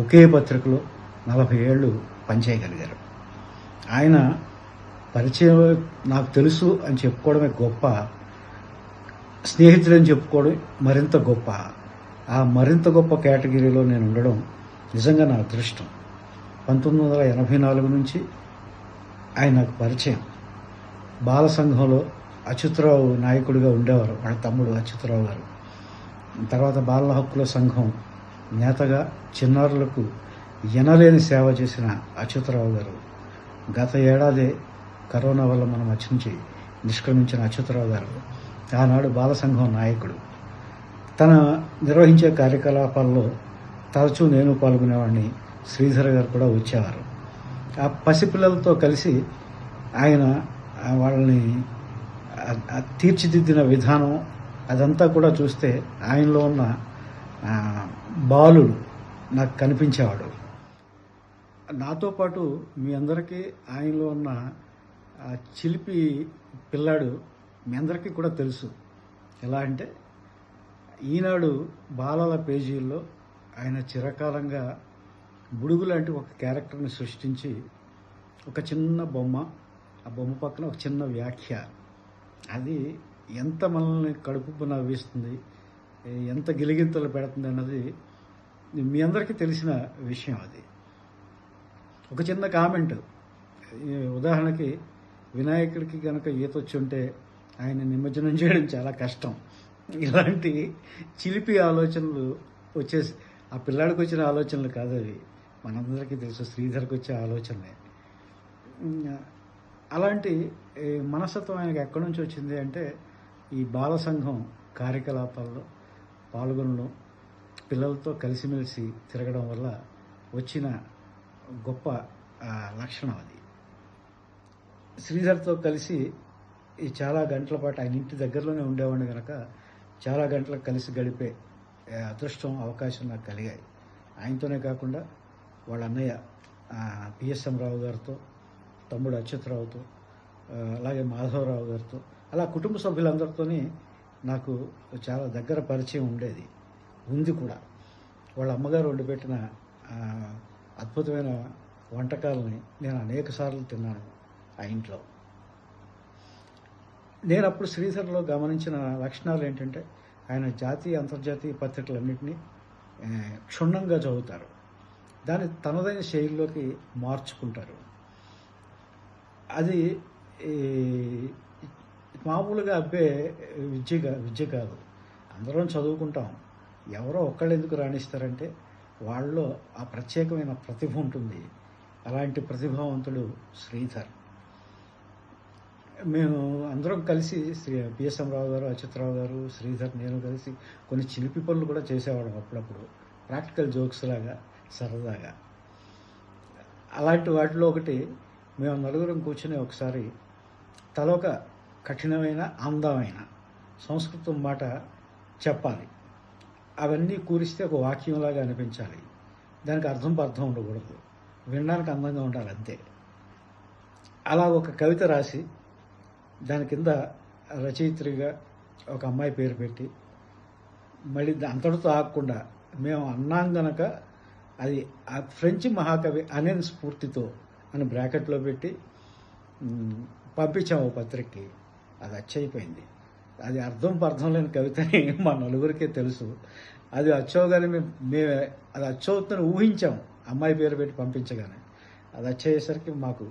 G: ఒకే పత్రికలో 40 ఏళ్ళు పనిచేయగలిగారు. ఆయన పరిచయం నాకు తెలుసు అని చెప్పుకోవడమే గొప్ప, స్నేహితుడని చెప్పుకోవడం మరింత గొప్ప. ఆ మరింత గొప్ప కేటగిరీలో నేను ఉండడం నిజంగా నా అదృష్టం. 1984 నుంచి ఆయన నాకు పరిచయం. బాల సంఘంలో అచ్యుతరావు నాయకుడిగా ఉండేవారు, వాళ్ళ తమ్ముడు అచ్యుతరావు గారు. తర్వాత బాలల హక్కుల సంఘం నేతగా చిన్నారులకు ఎనలేని సేవ చేసిన అచ్యుతరావు గారు. గత ఏడాది కరోనా వల్ల మన మధ్య నుంచి నిష్క్రమించిన అచ్యుతరావు గారు ఆనాడు బాల సంఘం నాయకుడు. తన నిర్వహించే కార్యకలాపాల్లో తరచూ నేను పాల్గొనేవాడిని. శ్రీధర్ గారు కూడా వచ్చేవారు. ఆ పసిపిల్లలతో కలిసి ఆయన వాళ్ళని తీర్చిదిద్దిన విధానం అదంతా కూడా చూస్తే ఆయనలో ఉన్న బాలుడు నాకు కనిపించేవాడు. నాతో పాటు మీ అందరికీ ఆయనలో ఉన్న చిలిపి పిల్లాడు మీ అందరికీ కూడా తెలుసు. ఎలా అంటే ఈనాడు బాలల పేజీల్లో ఆయన చిరకాలంగా బుడుగు లాంటి ఒక క్యారెక్టర్ని సృష్టించి ఒక చిన్న బొమ్మ, ఆ బొమ్మ పక్కన ఒక చిన్న వ్యాఖ్య, అది ఎంత మనల్ని కడుపు నవ్విస్తుంది, ఎంత గిలిగింతలు పెడుతుంది అన్నది మీ అందరికీ తెలిసిన విషయం. అది ఒక చిన్న కామెంట్. ఉదాహరణకి వినాయకుడికి కనుక ఈతొచ్చి ఉంటే ఆయన నిమజ్జనం చేయడం చాలా కష్టం. ఇలాంటి చిలిపి ఆలోచనలు వచ్చేసి ఆ పిల్లాడికి వచ్చిన ఆలోచనలు కాదు అవి, మనందరికీ తెలుసు శ్రీధర్కి వచ్చే ఆలోచనలే. అలాంటి మనస్తత్వం ఆయనకు ఎక్కడి నుంచి వచ్చింది అంటే ఈ బాల సంఘం కార్యకలాపాల్లో పాల్గొనడం, పిల్లలతో కలిసిమెలిసి తిరగడం వల్ల వచ్చిన గొప్ప లక్షణం అది. శ్రీధర్తో కలిసి ఈ చాలా గంటల పాటు ఆయన ఇంటి దగ్గరలోనే ఉండేవాడిని కనుక చాలా గంటలు కలిసి గడిపే అదృష్టం, అవకాశం నాకు కలిగాయి. ఆయనతోనే కాకుండా వాళ్ళ అన్నయ్య పిఎస్ఎం రావు గారితో, తమ్ముడు అచ్యుతరావుతో, అలాగే మాధవరావు గారితో, అలా కుటుంబ సభ్యులందరితోని నాకు చాలా దగ్గర పరిచయం ఉండేది, ఉంది కూడా. వాళ్ళ అమ్మగారు వండిపెట్టిన అద్భుతమైన వంటకాలని నేను అనేక సార్లు తిన్నాను ఆ ఇంట్లో. నేను అప్పుడు శ్రీధర్లో గమనించిన లక్షణాలు ఏంటంటే ఆయన జాతీయ అంతర్జాతీయ పత్రికలన్నింటినీ క్షుణ్ణంగా చదువుతారు, దాన్ని తనదైన శైలిలోకి మార్చుకుంటారు. అది మామూలుగా అబ్బే విద్య కాదు. అందరం చదువుకుంటాం, ఎవరో ఒక్కళ్ళు ఎందుకు రాణిస్తారంటే వాళ్ళలో ఆ ప్రత్యేకమైన ప్రతిభ ఉంటుంది. అలాంటి ప్రతిభావంతుడు శ్రీధర్. మేము అందరం కలిసి పిఎస్ఎం రావు గారు, అచ్యుతరావు గారు, శ్రీధర్, నేను కలిసి కొన్ని చిలిపి పనులు కూడా చేసేవాళ్ళం అప్పుడప్పుడు, ప్రాక్టికల్ జోక్స్ లాగా సరదాగా. అలాంటి వాటిలో ఒకటి, మేము నలుగురం కూర్చుని ఒకసారి తలొక కఠినమైన అందమైన సంస్కృతం మాట చెప్పాలి. అవన్నీ కూరిస్తే ఒక వాక్యంలాగా అనిపించాలి, దానికి అర్థం ఉండకూడదు, వినడానికి అందంగా ఉండాలి అంతే. అలా ఒక కవిత రాసి దాని కింద రచయిత్రిగా ఒక అమ్మాయి పేరు పెట్టి, మళ్ళీ అంతటితో ఆగకుండా మేము అన్నాం గనక అది ఆ ఫ్రెంచ్ మహాకవి అనెన్ స్ఫూర్తితో అని బ్రాకెట్లో పెట్టి పంపించాము పత్రికకి. అది అచ్చయిపోయింది. అది అర్థం లేని కవితని మా నలుగురికే తెలుసు. అది అచ్చవగానే మేము అది అచ్చవుతుందని ఊహించాము అమ్మాయి పేరు పెట్టి పంపించగానే. అది అచ్చయ్యేసరికి మాకు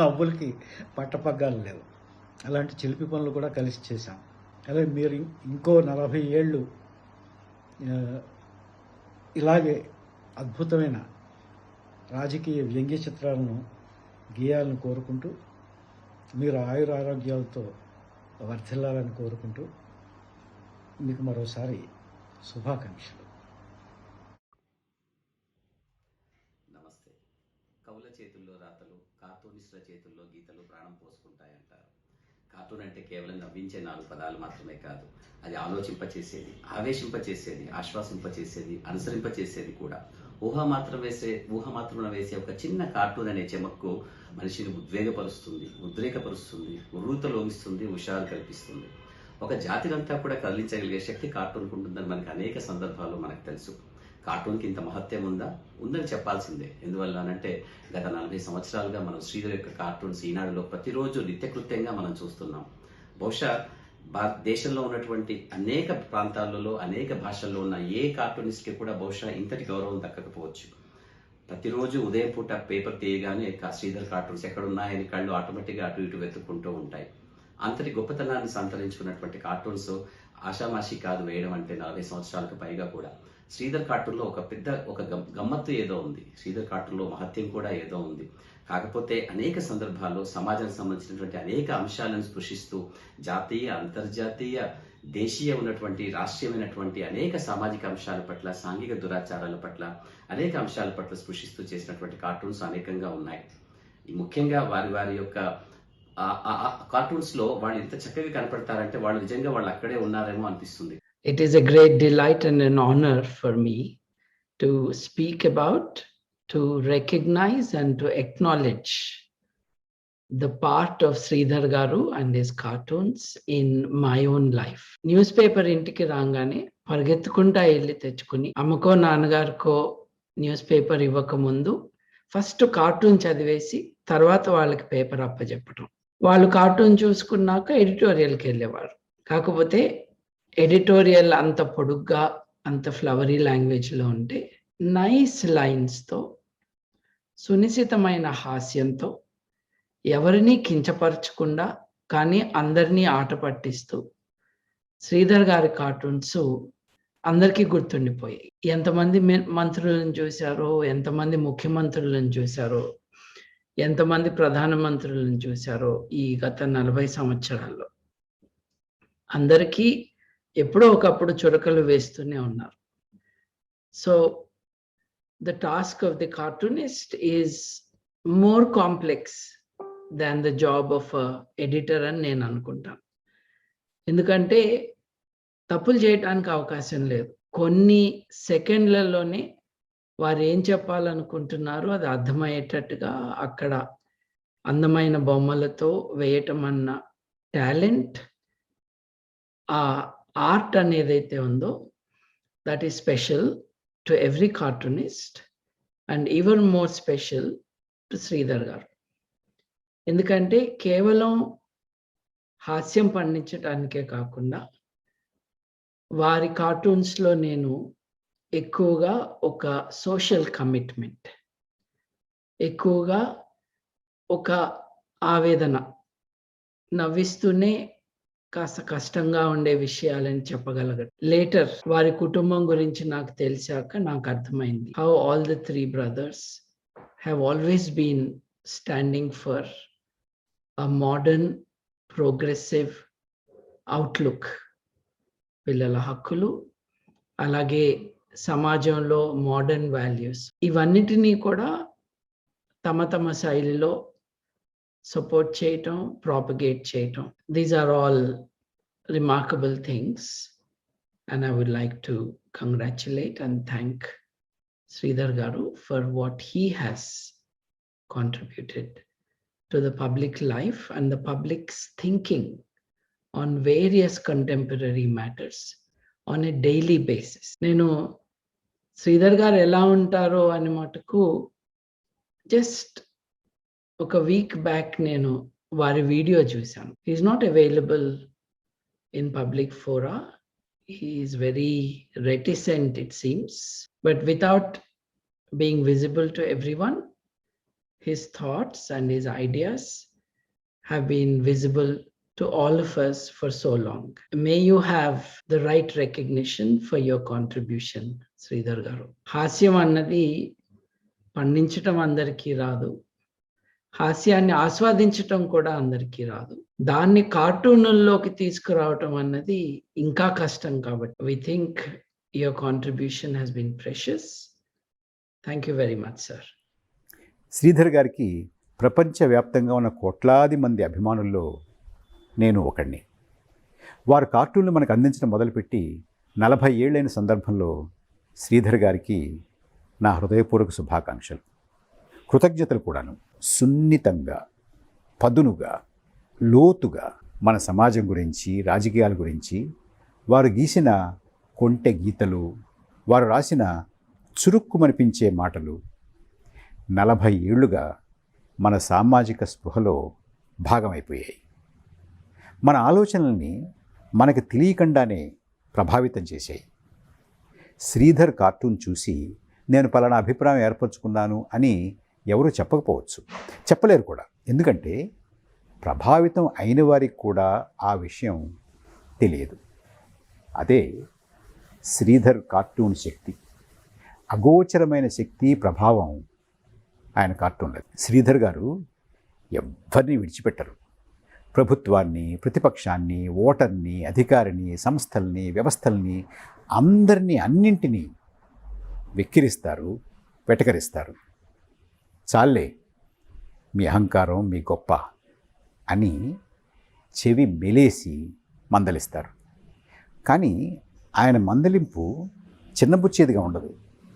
G: నవ్వులకి పట్టపగ్గాలు లేవు. అలాంటి చిలిపి పనులు కూడా కలిసి చేశాం. అలాగే మీరు ఇంకో 40 ఏళ్ళు ఇలాగే అద్భుతమైన రాజకీయ వ్యంగ్య చిత్రాలను గీయాలని కోరుకుంటూ మీరు ఆయుర ఆరోగ్యాలతో వర్ధిల్లాలని కోరుకుంటూ మీకు మరోసారి శుభాకాంక్షలు.
H: నమస్తే. కవుల చేతుల్లో రాతలు, కార్టూనిస్టుల చేతుల్లో గీతలు ప్రాణం పోసుకుంటాయంటారు. కార్టూన్ అంటే కేవలం నవ్వించే 4 పదాలు మాత్రమే కాదు, అది ఆలోచింపచేసేది, ఆవేశింపచేసేది, ఆశ్వాసింపచేసేది, అనుసరింపచేసేది కూడా. ఊహ మాత్రం వేసే ఒక చిన్న కార్టూన్ అనే చెమక్కు మనిషిని ఉద్వేగపరుస్తుంది, ఉద్రేకపరుస్తుంది, ఉర్రూతలోగిస్తుంది, హుషారు కల్పిస్తుంది. ఒక జాతినంతా కూడా కదిలించగలిగే శక్తి కార్టూన్కు ఉంటుందని మనకు అనేక సందర్భాల్లో మనకు తెలుసు. కార్టూన్కి ఇంత మహత్యం ఉందని చెప్పాల్సిందే. ఎందువల్ల అంటే గత 40 సంవత్సరాలుగా మనం శ్రీధర్ యొక్క కార్టూన్స్ ఈనాడులో ప్రతిరోజు నిత్యకృత్యంగా మనం చూస్తున్నాం. బహుశా దేశంలో ఉన్నటువంటి అనేక ప్రాంతాలలో, అనేక భాషల్లో ఉన్న ఏ కార్టూనిస్ట్కి కూడా బహుశా ఇంతటి గౌరవం దక్కకపోవచ్చు. ప్రతిరోజు ఉదయం పూట పేపర్ తీయగానే శ్రీధర్ కార్టూన్స్ ఎక్కడున్నాయని కళ్ళు ఆటోమేటిక్గా అటు ఇటు వెతుక్కుంటూ ఉంటాయి. అంతటి గొప్పతనాన్ని సంతరించుకున్నటువంటి కార్టూన్స్ ఆషామాషి కాదు వేయడం అంటే. 40 సంవత్సరాలకు పైగా కూడా శ్రీధర్ కార్టూన్లో ఒక గమ్మత్తు ఏదో ఉంది, శ్రీధర్ కార్టూన్లో మహత్యం కూడా ఏదో ఉంది. కాకపోతే అనేక సందర్భాల్లో సమాజానికి సంబంధించినటువంటి అనేక అంశాలను స్పృశిస్తూ జాతీయ, అంతర్జాతీయ, దేశీయ ఉన్నటువంటి, రాష్ట్రీయమైనటువంటి అనేక సామాజిక అంశాల పట్ల, సాంఘిక దురాచారాల పట్ల, అనేక అంశాల పట్ల స్పృశిస్తూ చేసినటువంటి కార్టూన్స్ అనేకంగా ఉన్నాయి. ముఖ్యంగా వారి యొక్క కార్టూన్స్ లో వాళ్ళు ఎంత చక్కగా కనపడతారంటే వాళ్ళు నిజంగా వాళ్ళు అక్కడే ఉన్నారేమో అనిపిస్తుంది.
I: It is a great delight and an honor for me to speak about, to recognize and to acknowledge the part of Sridhar Garu and his cartoons in my own life. Newspaper ఇంటికి రాగానే పరిగెత్తుకుంటా వెళ్ళి తెచ్చుకుని అమ్మకో నాన్నగారికో news paper ఇవ్వక ముందు first cartoon చదివేసి తర్వాత వాళ్ళకి paper అప్పచెప్పటం. వాళ్ళు కార్టూన్ చూసుకున్నాక ఎడిటోరియల్కి వెళ్ళేవారు. కాకపోతే ఎడిటోరియల్ అంత పొడుగ్గా, అంత ఫ్లవరీ లాంగ్వేజ్లో ఉంటే నైస్ లైన్స్తో, సునిశితమైన హాస్యంతో, ఎవరిని కించపరచకుండా కానీ అందరినీ ఆట పట్టిస్తూ శ్రీధర్ గారి కార్టూన్స్ అందరికీ గుర్తుండిపోయాయి. ఎంతమంది మంత్రులను చూశారో, ఎంతమంది ముఖ్యమంత్రులను చూశారో, ఎంతమంది ప్రధానమంత్రులను చూశారో ఈ గత 40 సంవత్సరాల్లో అందరికీ ఎప్పుడో ఒకప్పుడు చురకలు వేస్తూనే ఉన్నారు. So the task of the cartoonist is more complex than the job of editor అని నేను అనుకుంటాను. ఎందుకంటే తప్పులు చేయడానికి అవకాశం లేదు. కొన్ని సెకండ్లలోనే వారు ఏం చెప్పాలనుకుంటున్నారో అది అర్థమయ్యేటట్టుగా అక్కడ అందమైన బొమ్మలతో వేయటం అన్న టాలెంట్, ఆ ఆర్ట్ అనేదైతే ఉందో that is special to every cartoonist and even more special to Sridhar గారు. ఎందుకంటే కేవలం హాస్యం పండించడానికే కాకుండా వారి కార్టూన్స్లో నేను ఎక్కువగా ఒక సోషల్ కమిట్మెంట్, ఎక్కువగా ఒక ఆవేదన, నవ్విస్తూనే కాస్త కష్టంగా ఉండే విషయాలని చెప్పగలగదు. లేటర్ వారి కుటుంబం గురించి నాకు తెలిసాక నాకు అర్థమైంది how all the 3 brothers have always been standing for a modern progressive outlook. పిల్లల హక్కులు, అలాగే సమాజంలో మోడర్న్ వాల్యూస్, ఇవన్నిటినీ కూడా తమ తమ శైలిలో సపోర్ట్ చేయటం, ప్రాపగేట్ చేయటం. These are all remarkable things and I would like to congratulate and thank Sridhar garu for what he has contributed to the public life and the public's thinking on various contemporary matters on a daily basis. నేను శ్రీధర్ గారు ఎలా ఉంటారో అని మటుకు just ఒక week back నేను వారి video చూశాను. Is not available in public fora. He is very reticent it seems, but without being visible to everyone, his thoughts and his ideas have been visible to all of us for so long. May you have the right recognition for your contribution, Sridhar garu. హాస్యం అన్నది పండించటం అందరికీ రాదు, హాస్యాన్ని ఆస్వాదించటం కూడా అందరికీ రాదు. దాన్ని కార్టూన్లోకి తీసుకురావటం అన్నది ఇంకా కష్టం. కాబట్టి we think your contribution has been precious. Thank you very much, sir.
J: Sridhar గారికి ప్రపంచవ్యాప్తంగా ఉన్న కోట్లాది మంది అభిమానుల్లో నేను ఒకడిని. వారు కార్టూన్లు మనకు అందించడం మొదలుపెట్టి 40 ఏళ్ళైన సందర్భంలో శ్రీధర్ గారికి నా హృదయపూర్వక శుభాకాంక్షలు, కృతజ్ఞతలు కూడాను. సున్నితంగా, పదునుగా, లోతుగా మన సమాజం గురించి, రాజకీయాల గురించి వారు గీసిన కొంటె గీతలు, వారు రాసిన చురుక్కుమనిపించే మాటలు 40 ఏళ్లుగా మన సామాజిక స్పృహలో భాగమైపోయాయి. మన ఆలోచనల్ని మనకు తెలియకుండానే ప్రభావితం చేశాయి. శ్రీధర్ కార్టూన్ చూసి నేను పలానా అభిప్రాయం ఏర్పరచుకున్నాను అని ఎవరూ చెప్పకపోవచ్చు, చెప్పలేరు కూడా. ఎందుకంటే ప్రభావితం అయిన వారికి కూడా ఆ విషయం తెలియదు. అదే శ్రీధర్ కార్టూన్ శక్తి, అగోచరమైన శక్తి, ప్రభావం ఆయన కార్టూన్లో. శ్రీధర్ గారు ఎవ్వరిని విడిచిపెట్టరు. ప్రభుత్వాన్ని, ప్రతిపక్షాన్ని, ఓటర్ని, అధికారిని, సంస్థల్ని, వ్యవస్థల్ని, అందరినీ, అన్నింటినీ వెక్కిరిస్తారు, వెటకరిస్తారు. చాలే మీ అహంకారం, మీ గొప్ప అని చెవి మెలేసి మందలిస్తారు. కానీ ఆయన మందలింపు చిన్నబుచ్చేదిగా ఉండదు,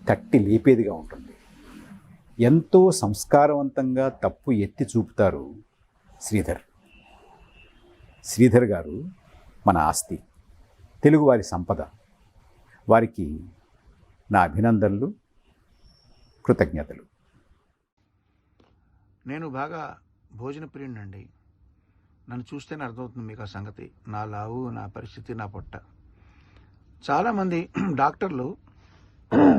J: తట్టి లేపేదిగా ఉంటుంది. ఎంతో సంస్కారవంతంగా తప్పు ఎత్తి చూపుతారు శ్రీధర్. శ్రీధర్ గారు మన ఆస్తి, తెలుగువారి సంపద. వారికి నా అభినందనలు, కృతజ్ఞతలు.
G: నేను బాగా భోజన ప్రియుడినండి. నన్ను చూస్తేనే అర్థమవుతుంది మీకు ఆ సంగతి. నా లావు, నా పరిస్థితి, నా పొట్ట. చాలామంది డాక్టర్లు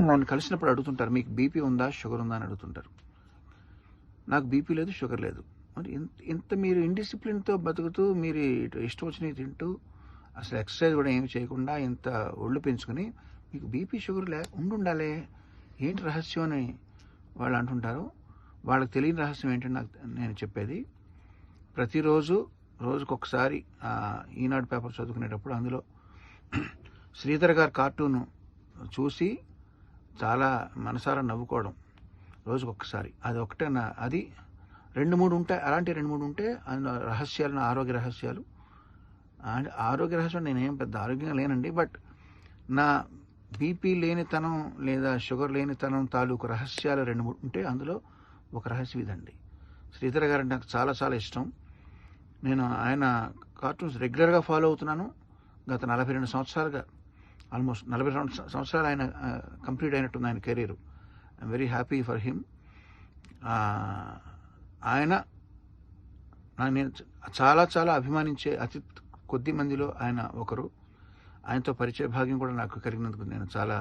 G: నన్ను కలిసినప్పుడు అడుగుతుంటారు, మీకు బీపీ ఉందా, షుగర్ ఉందా అని అడుగుతుంటారు. నాకు బీపీ లేదు, షుగర్ లేదు. మరి ఇంత మీరు ఇండిసిప్లిన్తో బతుకుతూ, మీరు ఇష్టం వచ్చినవి తింటూ, అసలు ఎక్సర్సైజ్ కూడా ఏమి చేయకుండా ఇంత ఒళ్ళు పెంచుకొని మీకు బీపీ షుగర్ ఉండాలి, ఏంటి రహస్యం అని వాళ్ళు అంటుంటారు. వాళ్ళకి తెలియని రహస్యం ఏంటంటే నేను చెప్పేది, ప్రతిరోజు రోజుకొకసారి ఈనాడు పేపర్ చదువుకునేటప్పుడు అందులో శ్రీధర్ గారి కార్టూను చూసి చాలా మనసారా నవ్వుకోవడం రోజుకొకసారి. అది ఒకటే అది 2-3 ఉంటాయి. అలాంటి 2-3 ఉంటే అందులో రహస్యాలు, నా ఆరోగ్య రహస్యాలు. ఆరోగ్య రహస్యం నేనేం పెద్ద ఆరోగ్యంగా లేనండి, బట్ నా బీపీ లేనితనం లేదా షుగర్ లేనితనం తాలూకు రహస్యాలు 2-3 ఉంటే అందులో ఒక రహస్యం ఇదండి. శ్రీధర్ గారు అంటే నాకు చాలా చాలా ఇష్టం. నేను ఆయన కార్టూన్స్ రెగ్యులర్గా ఫాలో అవుతున్నాను. గత 42 సంవత్సరాలుగా, ఆల్మోస్ట్ 42 సంవత్సరాలు ఆయన కంప్లీట్ అయినట్టుంది ఆయన career. I'm very happy for him. ఆయన నేను చాలా చాలా అభిమానించే అతి కొద్ది మందిలో ఆయన ఒకరు. ఆయనతో పరిచయ భాగ్యం కూడా నాకు కలిగినందుకు నేను చాలా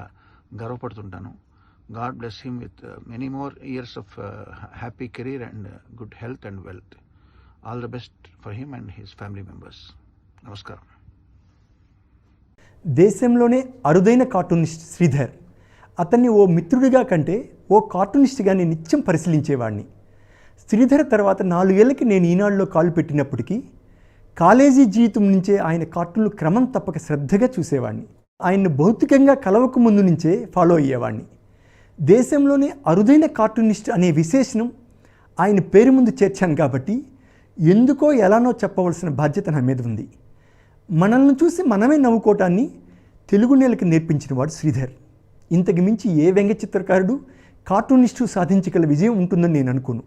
G: గర్వపడుతుంటాను. God bless him with many more years of happy career and good health and wealth. All the best for him and his family members. నమస్కారం.
A: దేశంలోనే అరుదైన కార్టూనిస్ట్ శ్రీధర్. అతన్ని ఓ మిత్రుడిగా కంటే ఓ కార్టూనిస్ట్గా నేను నిత్యం పరిశీలించేవాడిని. శ్రీధర్ తర్వాత 4 ఏళ్ళకి నేను ఈనాడులో కాలు పెట్టినప్పటికీ కాలేజీ జీవితం నుంచే ఆయన కార్టూన్లు క్రమం తప్పక శ్రద్ధగా చూసేవాడిని. ఆయన్ని భౌతికంగా కలవక ముందు నుంచే ఫాలో అయ్యేవాడిని. దేశంలోనే అరుదైన కార్టూనిస్ట్ అనే విశేషణం ఆయన పేరు ముందు చేర్చాను కాబట్టి ఎందుకో ఎలానో చెప్పవలసిన బాధ్యత నా మీద ఉంది. మనల్ని చూసి మనమే నవ్వుకోవటాన్ని తెలుగు నేలకి నేర్పించిన వాడు శ్రీధర్. ఇంతకు మించి ఏ వ్యంగ్య చిత్రకారుడు, కార్టూనిస్టు సాధించగల విజయం ఉంటుందని నేను అనుకోను.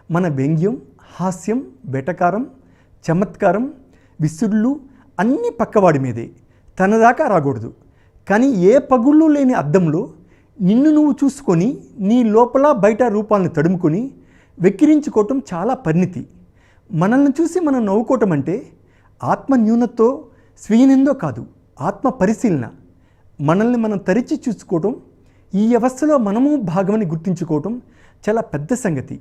A: మన వ్యంగ్యం, హాస్యం, వెటకారం, చమత్కారం, విసురులు అన్నీ పక్కవాడి మీదే, తన దాకా రాకూడదు. కానీ ఏ పగుళ్ళు లేని అద్దంలో నిన్ను నువ్వు చూసుకొని నీ లోపల బయట రూపాలను తడుముకొని వెక్కిరించుకోవటం చాలా పరిణితి. మనల్ని చూసి మనం నవ్వుకోవటం అంటే ఆత్మ న్యూనతో, స్వీయనిందో కాదు, ఆత్మ పరిశీలన. మనల్ని మనం తరిచి చూసుకోవటం, ఈ వ్యవస్థలో మనము భాగమని గుర్తించుకోవటం చాలా పెద్ద సంగతి.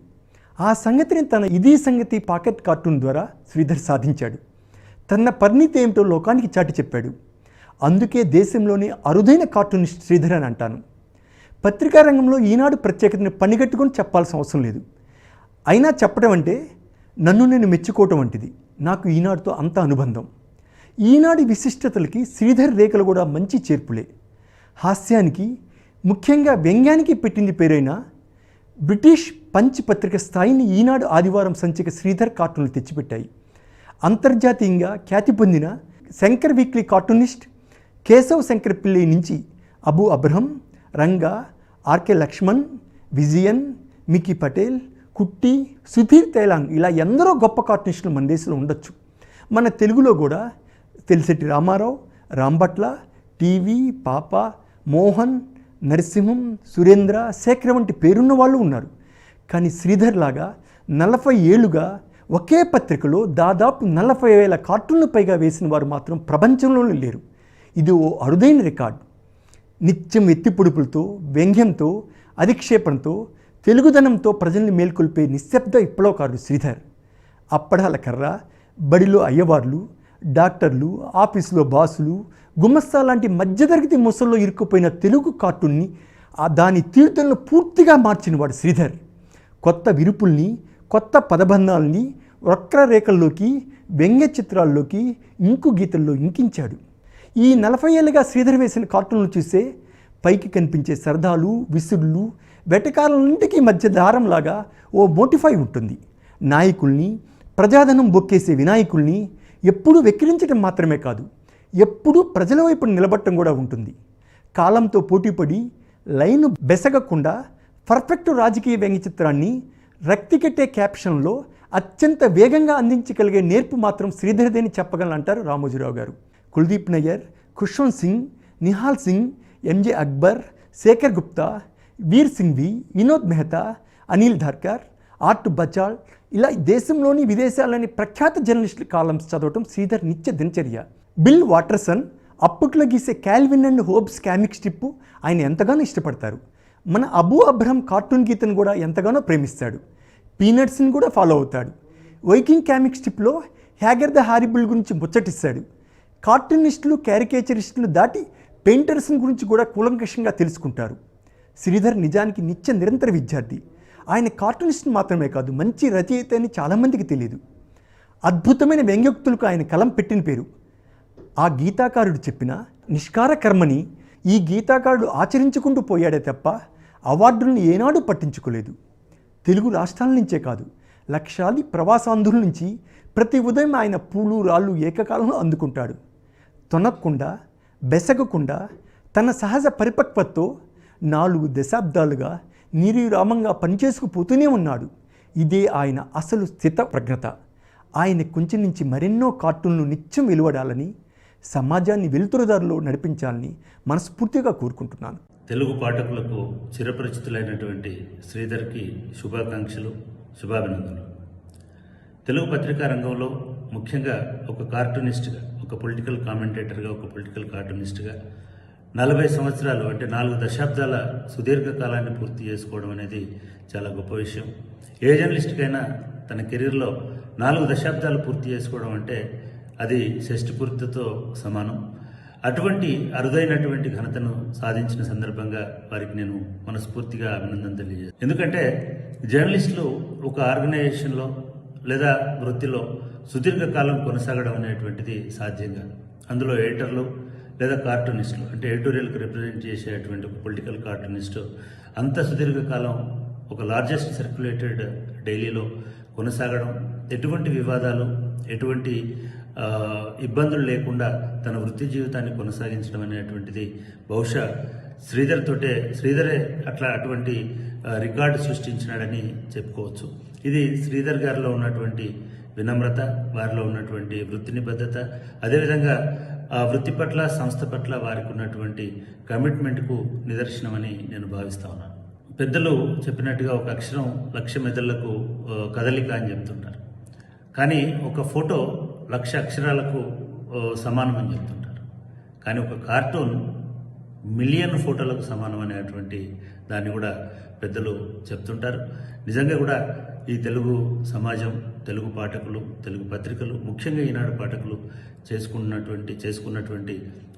A: ఆ సంగతిని తన ఇదీ సంగతి పాకెట్ కార్టూన్ ద్వారా శ్రీధర్ సాధించాడు. తన పరిణితి ఏమిటో లోకానికి చాటి చెప్పాడు. అందుకే దేశంలోని అరుదైన కార్టూనిస్ట్ శ్రీధర్ అని అంటాను. పత్రికా రంగంలో ఈనాడు ప్రత్యేకతని పనిగట్టుకొని చెప్పాల్సిన అవసరం లేదు. అయినా చెప్పడం అంటే నన్ను నేను మెచ్చుకోవటం వంటిది. నాకు ఈనాడుతో అంత అనుబంధం. ఈనాడు విశిష్టతలకి శ్రీధర్ రేఖలు కూడా మంచి చేర్పులే. హాస్యానికి, ముఖ్యంగా వ్యంగ్యానికి పెట్టింది పేరైన బ్రిటిష్ పంచ్ పత్రిక స్థాయిని ఈనాడు ఆదివారం సంచిక శ్రీధర్ కార్టూన్లు తెచ్చిపెట్టాయి. అంతర్జాతీయంగా ఖ్యాతి పొందిన శంకర్ వీక్లీ కార్టూనిస్ట్ కేశవ్ శంకర్ పిల్లై నుంచి అబూ అబ్రహం, రంగా, ఆర్కే లక్ష్మణ్, విజయన్, మికీ పటేల్, కుట్టి, సుధీర్ తైలాంగ్ ఇలా ఎందరో గొప్ప కార్టూనిస్టులు మన దేశంలో ఉండొచ్చు. మన తెలుగులో కూడా తెలిసెట్టి రామారావు, రాంభట్ల, టీవీ, పాప, మోహన్, నరసింహం, సురేంద్ర, శేఖర్ వంటి పేరున్న వాళ్ళు ఉన్నారు. కానీ శ్రీధర్ లాగా 40 ఏళ్లుగా ఒకే పత్రికలో దాదాపు 40,000 కార్టూన్లు పైగా వేసిన వారు మాత్రం ప్రపంచంలోనే లేరు. ఇది ఓ అరుదైన రికార్డు. నిత్యం ఎత్తిపొడుపులతో, వ్యంగ్యంతో, అధిక్షేపణతో, తెలుగుదనంతో ప్రజల్ని మేల్కొల్పే నిశ్శబ్ద విప్లవకారుడు శ్రీధర్. అప్పడాల కర్ర, బడిలో అయ్యవార్లు, డాక్టర్లు, ఆఫీసులో బాసులు, గుమస్తా లాంటి మధ్యతరగతి ముసల్లో ఇరుక్కుపోయిన తెలుగు కార్టూన్ని దాని తీర్థంలో పూర్తిగా మార్చినవాడు శ్రీధర్. కొత్త విరుపుల్ని, కొత్త పదబంధాలని వక్రరేఖల్లోకి, వ్యంగ్య చిత్రాల్లోకి, ఇంకు గీతల్లో ఇంకించాడు. ఈ 40 ఏళ్ళుగా శ్రీధర్ వేసిన కార్టూన్లు చూస్తే పైకి కనిపించే సరదాలు, విసురులు, వెటకాలన్నింటికీ మధ్య దారంలాగా ఓ మోటిఫై ఉంటుంది. నాయకుల్ని, ప్రజాధనం బొక్కేసే వినాయకుల్ని ఎప్పుడూ వెక్కిరించడం మాత్రమే కాదు, ఎప్పుడూ ప్రజల వైపు నిలబడటం కూడా ఉంటుంది. కాలంతో పోటీపడి లైను బెసగకుండా పర్ఫెక్ట్ రాజకీయ వ్యంగ్య చిత్రాన్ని రక్తికెట్టే క్యాప్షన్లో అత్యంత వేగంగా అందించగలిగే నేర్పు మాత్రం శ్రీధర్దేని చెప్పగలంటారు రామోజీరావు గారు. కుల్దీప్ నయ్యర్, ఖుష్వంత్ సింగ్, నిహాల్ సింగ్, ఎంజే అక్బర్, శేఖర్ గుప్తా, వీర్ సింఘ్వి, వినోద్ మెహతా, అనిల్ ధార్కర్, ఆర్ట్ బచాల్ ఇలా దేశంలోని విదేశాలని ప్రఖ్యాత జర్నలిస్టుల కాలమ్స్ చదవటం శ్రీధర్ నిత్య దినచర్య. బిల్ వాటర్సన్ అప్పట్లో గీసే కాల్విన్ అండ్ హోబ్స్ కామిక్ స్ట్రిప్ ఆయన ఎంతగానో ఇష్టపడతారు. మన అబూ అబ్రహం కార్టూన్ గీతను కూడా ఎంతగానో ప్రేమిస్తాడు. పీనట్స్ని కూడా ఫాలో అవుతాడు. వైకింగ్ కామిక్ స్ట్రిప్లో హ్యాగర్ ద హారిబుల్ గురించి ముచ్చటిస్తాడు. కార్టూనిస్టులు, క్యారికేచరిస్టులు దాటి పెయింటర్స్ని గురించి కూడా కూలంకషంగా తెలుసుకుంటారు. శ్రీధర్ నిజానికి నిత్య నిరంతర విద్యార్థి. ఆయన కార్టూనిస్ట్ మాత్రమే కాదు, మంచి రచయిత అని చాలామందికి తెలియదు. అద్భుతమైన వ్యంగ్యోక్తులకు ఆయన కలం పెట్టిన పేరు. ఆ గీతాకారుడు చెప్పిన నిష్కార కర్మని ఈ గీతాకారుడు ఆచరించుకుంటూ పోయాడే తప్ప అవార్డులను ఏనాడు పట్టించుకోలేదు. తెలుగు రాష్ట్రాల నుంచే కాదు, లక్షాది ప్రవాసాంధ్రుల నుంచి ప్రతి ఉదయం ఆయన పూలు, రాళ్ళు ఏకకాలంలో అందుకుంటాడు. తొనక్కుండా, బెసగకుండా తన సహజ పరిపక్వతతో 4 దశాబ్దాలుగా నిర్విరామంగా పనిచేసుకుపోతూనే ఉన్నాడు. ఇదే ఆయన అసలు స్థిత ప్రజ్ఞత. ఆయన కుంచె నుంచి మరెన్నో కార్టూన్లు నిత్యం వెలువడాలని, సమాజాన్ని వెలుతురుదారిలో నడిపించాలని మనస్ఫూర్తిగా కోరుకుంటున్నాను.
K: తెలుగు పాఠకులకు చిరపరిచితులైనటువంటి శ్రీధర్కి శుభాకాంక్షలు, శుభాభినందనలు. తెలుగు పత్రికా రంగంలో ముఖ్యంగా ఒక కార్టూనిస్ట్గా, ఒక పొలిటికల్ కామెంటేటర్గా, ఒక పొలిటికల్ కార్టూనిస్ట్గా 40 సంవత్సరాలు అంటే 4 దశాబ్దాల సుదీర్ఘ కాలాన్ని పూర్తి చేసుకోవడం అనేది చాలా గొప్ప విషయం. ఏ జర్నలిస్ట్కైనా తన కెరీర్లో 4 దశాబ్దాలు పూర్తి చేసుకోవడం అంటే అది షష్టిపూర్తితో సమానం. అటువంటి అరుదైనటువంటి ఘనతను సాధించిన సందర్భంగా వారికి నేను మనస్ఫూర్తిగా అభినందన తెలియజేస్తాను. ఎందుకంటే జర్నలిస్టులు ఒక ఆర్గనైజేషన్లో లేదా వృత్తిలో సుదీర్ఘకాలం కొనసాగడం అనేటువంటిది సాధ్యం కాదు. అందులో ఎడిటర్లు లేదా కార్టూనిస్టులు అంటే ఎడిటోరియల్కి రిప్రజెంట్ చేసేటువంటి ఒక పొలిటికల్ కార్టూనిస్టు అంత సుదీర్ఘకాలం ఒక లార్జెస్ట్ సర్క్యులేటెడ్ డైలీలో కొనసాగడం, ఎటువంటి వివాదాలు, ఎటువంటి ఇబ్బందులు లేకుండా తన వృత్తి జీవితాన్ని కొనసాగించడం అనేటువంటిది బహుశా శ్రీధరే అటువంటి రికార్డు సృష్టించినాడని చెప్పుకోవచ్చు. ఇది శ్రీధర్ గారిలో ఉన్నటువంటి వినమ్రత, వారిలో ఉన్నటువంటి వృత్తి నిబద్ధత, అదేవిధంగా ఆ వృత్తి పట్ల, సంస్థ పట్ల వారికి ఉన్నటువంటి కమిట్మెంట్కు నిదర్శనమని నేను భావిస్తా ఉన్నాను. పెద్దలు చెప్పినట్టుగా ఒక అక్షరం 1,00,000 మెదళ్లకు కదలిక అని చెప్తుంటారు. కానీ ఒక ఫోటో 1,00,000 అక్షరాలకు సమానం అని చెప్తుంటారు. కానీ ఒక కార్టూన్ మిలియన్ ఫోటోలకు సమానం అనేటువంటి దాన్ని కూడా పెద్దలు చెప్తుంటారు. నిజంగా కూడా ఈ తెలుగు సమాజం, తెలుగు పాఠకులు, తెలుగు పత్రికలు, ముఖ్యంగా ఈనాడు పాఠకులు చేసుకున్నటువంటి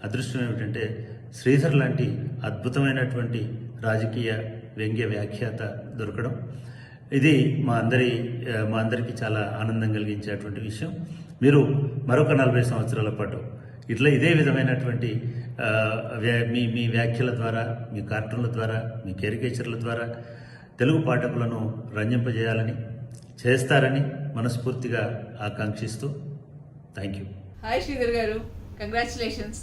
K: అదృష్టం ఏమిటంటే శ్రీధర్ లాంటి అద్భుతమైనటువంటి రాజకీయ వ్యంగ్య వ్యాఖ్యాత దొరకడం. ఇది మా అందరికీ చాలా ఆనందం కలిగించేటువంటి విషయం. మీరు మరొక 40 సంవత్సరాల పాటు ఇదే విధమైనటువంటి మీ వ్యాఖ్యల ద్వారా, మీ కార్టూన్ల ద్వారా, మీ క్యారికేచర్ల ద్వారా తెలుగు పాఠకులను రంజింపజేయాలని, చేస్తారని మనస్ఫూర్తిగా ఆకాంక్షిస్తూ thank you.
L: Hi Sridhar garu, congratulations.